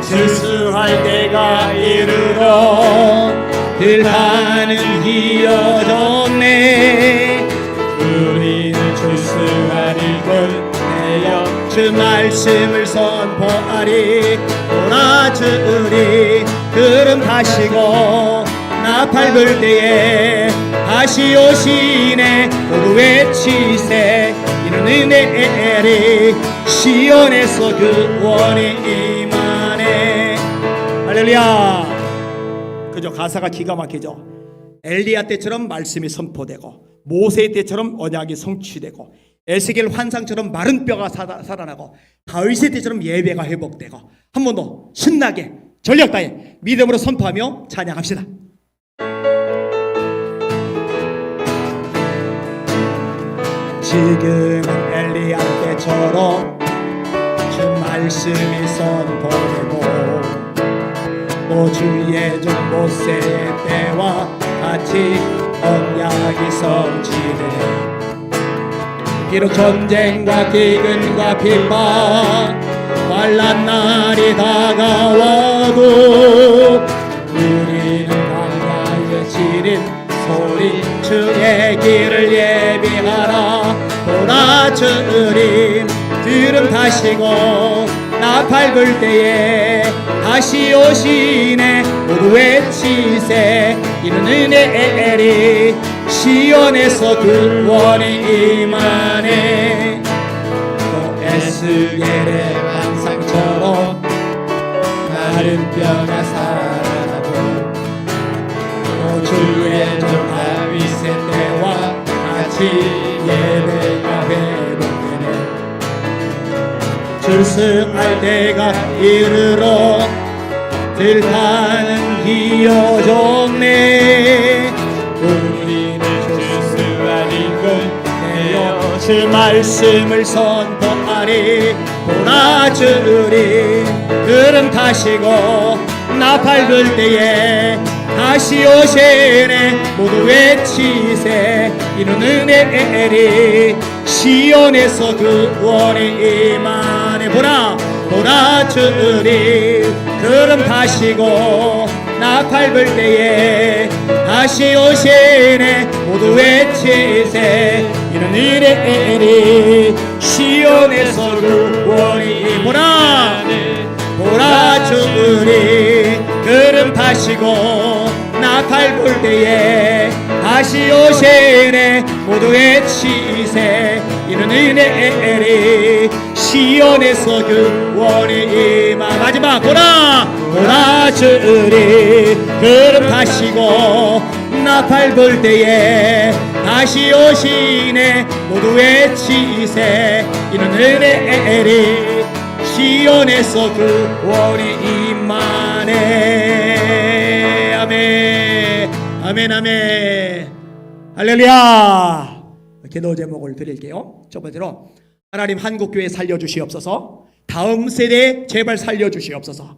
출수할 때가 이르러 들판은 휘어졌네. 우리는 출수하리 걸 내어 주 말씀을 선포하리. 보라 주리 구름 타시고 나팔 불 때에 다시 오시네. 모두 외치세. 이는 은혜리 시온에서 구원이 임하네. 할렐루야. 그죠? 가사가 기가 막히죠. 엘리야 때처럼 말씀이 선포되고 모세 때처럼 언약이 성취되고 에스겔 환상처럼 마른 뼈가 살아나고 다윗의 때처럼 예배가 회복되고 한 번 더 신나게 전력 다해 믿음으로 선포하며 찬양합시다. 지금은 엘리야 때처럼 주 말씀이 선포되고 또 주의 종 모세 때와 같이 언약이 성취되네. 비록 전쟁과 기근과 핍박 환난 날이 다가와도 우리는 강가에 지린 소리 주의 길을 예비하라. 보라 주님 들음 타시고 나팔 불 때에 다시 오시네. 모두 외치세. 이는 은혜리 시온에서 구원이 임하네. 또 에스겔의 환상처럼 마른 뼈가 살아나고 또 주의 종 다윗의 때와 같이 예배가 회복되네. 출승할 때가 이르러 들판은 휘어졌네. 우리는 출수하리 걸 내어 주 말씀을 선포하리. 보라 주님 구름 타시고 나팔 불 때에 다시 오시네. 모두 외치세. 이는 은혜리 시온에서 구원이 임하네. 보라 보라 주님 구름 타시고 나팔 불 때에 다시 오시네 모두 외치세 이는 이레니 시온에서 구원이 보라 보라 주님 구름 타시고 나팔 불 때에 다시 오시네 모두 외치세 이는 은혜리 시온에서 구원이 임하 마지막 보라 보라 주님 구름 타시고 나팔 불 때에 다시 오시네 모두 외치세 이는 은혜리 시온에서 구원이 임하네. 아멘 아멘 아멘 할렐루야. 기도 제목을 드릴게요. 첫 번째로 하나님 한국교회 살려주시옵소서. 다음 세대에 제발 살려주시옵소서.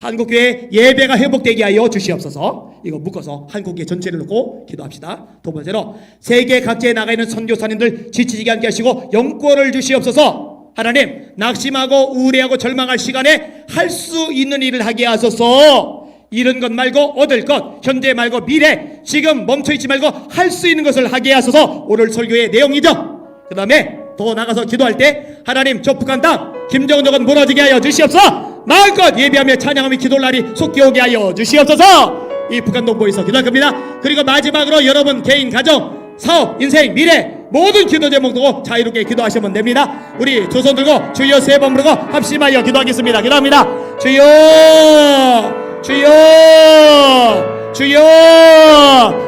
한국교회 예배가 회복되게 하여 주시옵소서. 이거 묶어서 한국교회 전체를 놓고 기도합시다. 두 번째로 세계 각지에 나가 있는 선교사님들 지치지 않게 하시고 영권을 주시옵소서. 하나님 낙심하고 우울해하고 절망할 시간에 할 수 있는 일을 하게 하소서. 잃은 것 말고 얻을 것, 현재 말고 미래, 지금 멈춰있지 말고 할 수 있는 것을 하게 하소서. 오늘 설교의 내용이죠. 그 다음에 더 나가서 기도할 때 하나님 저 북한 땅 김정은 저건 무너지게 하여 주시옵소서. 마음껏 예배하며 찬양하며 기도할 날이 속히 오게 하여 주시옵소서. 이 북한 동포에서 기도할 겁니다. 그리고 마지막으로 여러분 개인, 가정, 사업, 인생, 미래 모든 기도 제목 두고 자유롭게 기도하시면 됩니다. 우리 두 손 들고 주여 세 번 부르고 합심하여 기도하겠습니다. 기도합니다. 주여 주여 주여.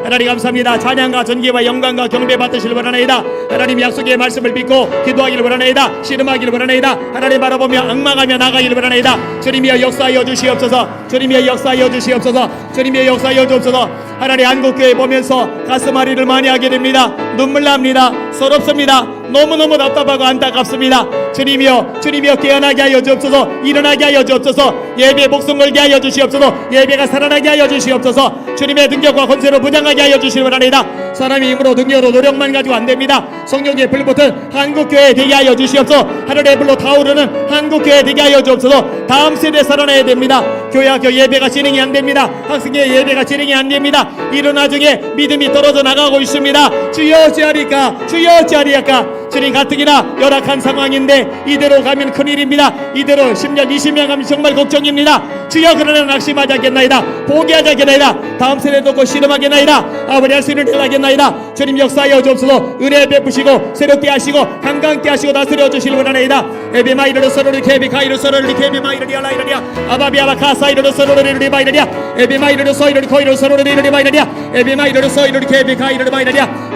하나님 감사합니다. 찬양과 전기와 영광과 경배 받으시길 원하나이다. 하나님 약속의 말씀을 믿고 기도하기를 원하나이다. 씨름하기를 원하나이다. 하나님 바라보며 악망하며 나가기를 원하나이다. 주님이여 역사하여 주시옵소서. 주님이여 역사하여 주시옵소서. 주님이여 역사하여 주옵소서. 하나님 한국교회 보면서 가슴앓이를 많이 하게 됩니다. 눈물 납니다. 서럽습니다. 너무너무 답답하고 안타깝습니다. 주님이여 깨어나게 하여 주옵소서. 일어나게 하여 주옵소서. 예배에 목숨 걸게 하여 주시옵소서. 예배가 살아나게 하여 주시옵소서. 주님의 능력과 권세로 무장하게 하여 주시기 바랍니다. 사람의 힘으로 능력으로 노력만 가지고 안됩니다. 성령의 불붙은 한국교회 되게 하여 주시옵소서. 하늘의 불로 타오르는 한국교회 되게 하여 주옵소서. 다음 세대 살아나야 됩니다. 교회학교 예배가 진행이 안됩니다. 학생의 예배가 진행이 안됩니다. 이런 와중에 믿음이 떨어져 나가고 있습니다. 주여 어찌하리까 주여 어찌하리까. 주님 가뜩이나 열악한 상황인데 이대로 가면 큰일입니다. 이대로 10년 20년 가면 정말 걱정입니다. 주여 그러나 낙심하지 않겠나이다. 포기하지 않겠나이다. 다음 세대 놓고 씨름하겠나이다. 아버지 할 수 있는 일 하겠나이다. 주님 역사하여 주옵소서. 은혜 베푸시고 새롭게 하시고 강강케 하시고 다스려 주시길 원하나이다. 에비마이르르 서로리 케비카이르 서로리 케비마이르리아 라이르리아 아바비아바 카사이르르 서로리 리바이르리아 에비마이르르 서이르리 코이르 서로리 리바이르리아 에비마이르르 서이르리 케비카이르 바이르리아.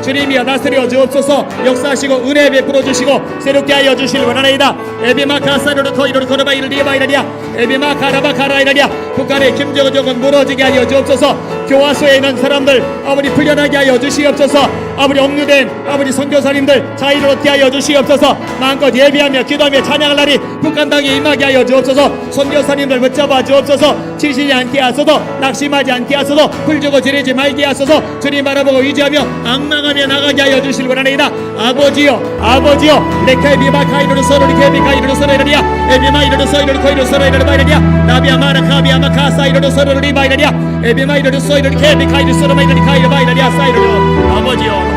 주님이여 다스려 주옵소서. 역사하시고 은혜 베풀어 주시고 새롭게 하여 주시길 원하나이다. 에비마 카사이르르 코이르 코르바이르 리바이르리아 에비마 카라바 카라이르리아. 북한의 김정은 정권 무너지게 하여 주옵소서. 교화소에 있는 사람들 아버지 풀려나게 하여 주시옵소서. 아버지 억류된 아버지 선교사님들 자유롭게 하여 주시옵소서. 마음껏 예배하며 기도하며 찬양할 날이 북한 땅에 임하게 하여 주옵소서. 선교사님들 붙잡아 주옵소서. 지시지 않게 하소서. 낙심하지 않게 하소서. 풀주고 지르지 말게 하소서. 주님 바라보고 의지하며 악망하며 나가게 하여 주실 원하나이다. 아버지여 레케비마카이르르 서로리 케비카이르르 서로리야 에비마이르르 서이르르 코이르 서로리르 바이르리아 나비아마라 카비아마 카사이르르 서로리 바이르리아 에비마이르르 서이르르 케비카이르 서로마이르리 카이르 바이르리아 사이르르. 아버지여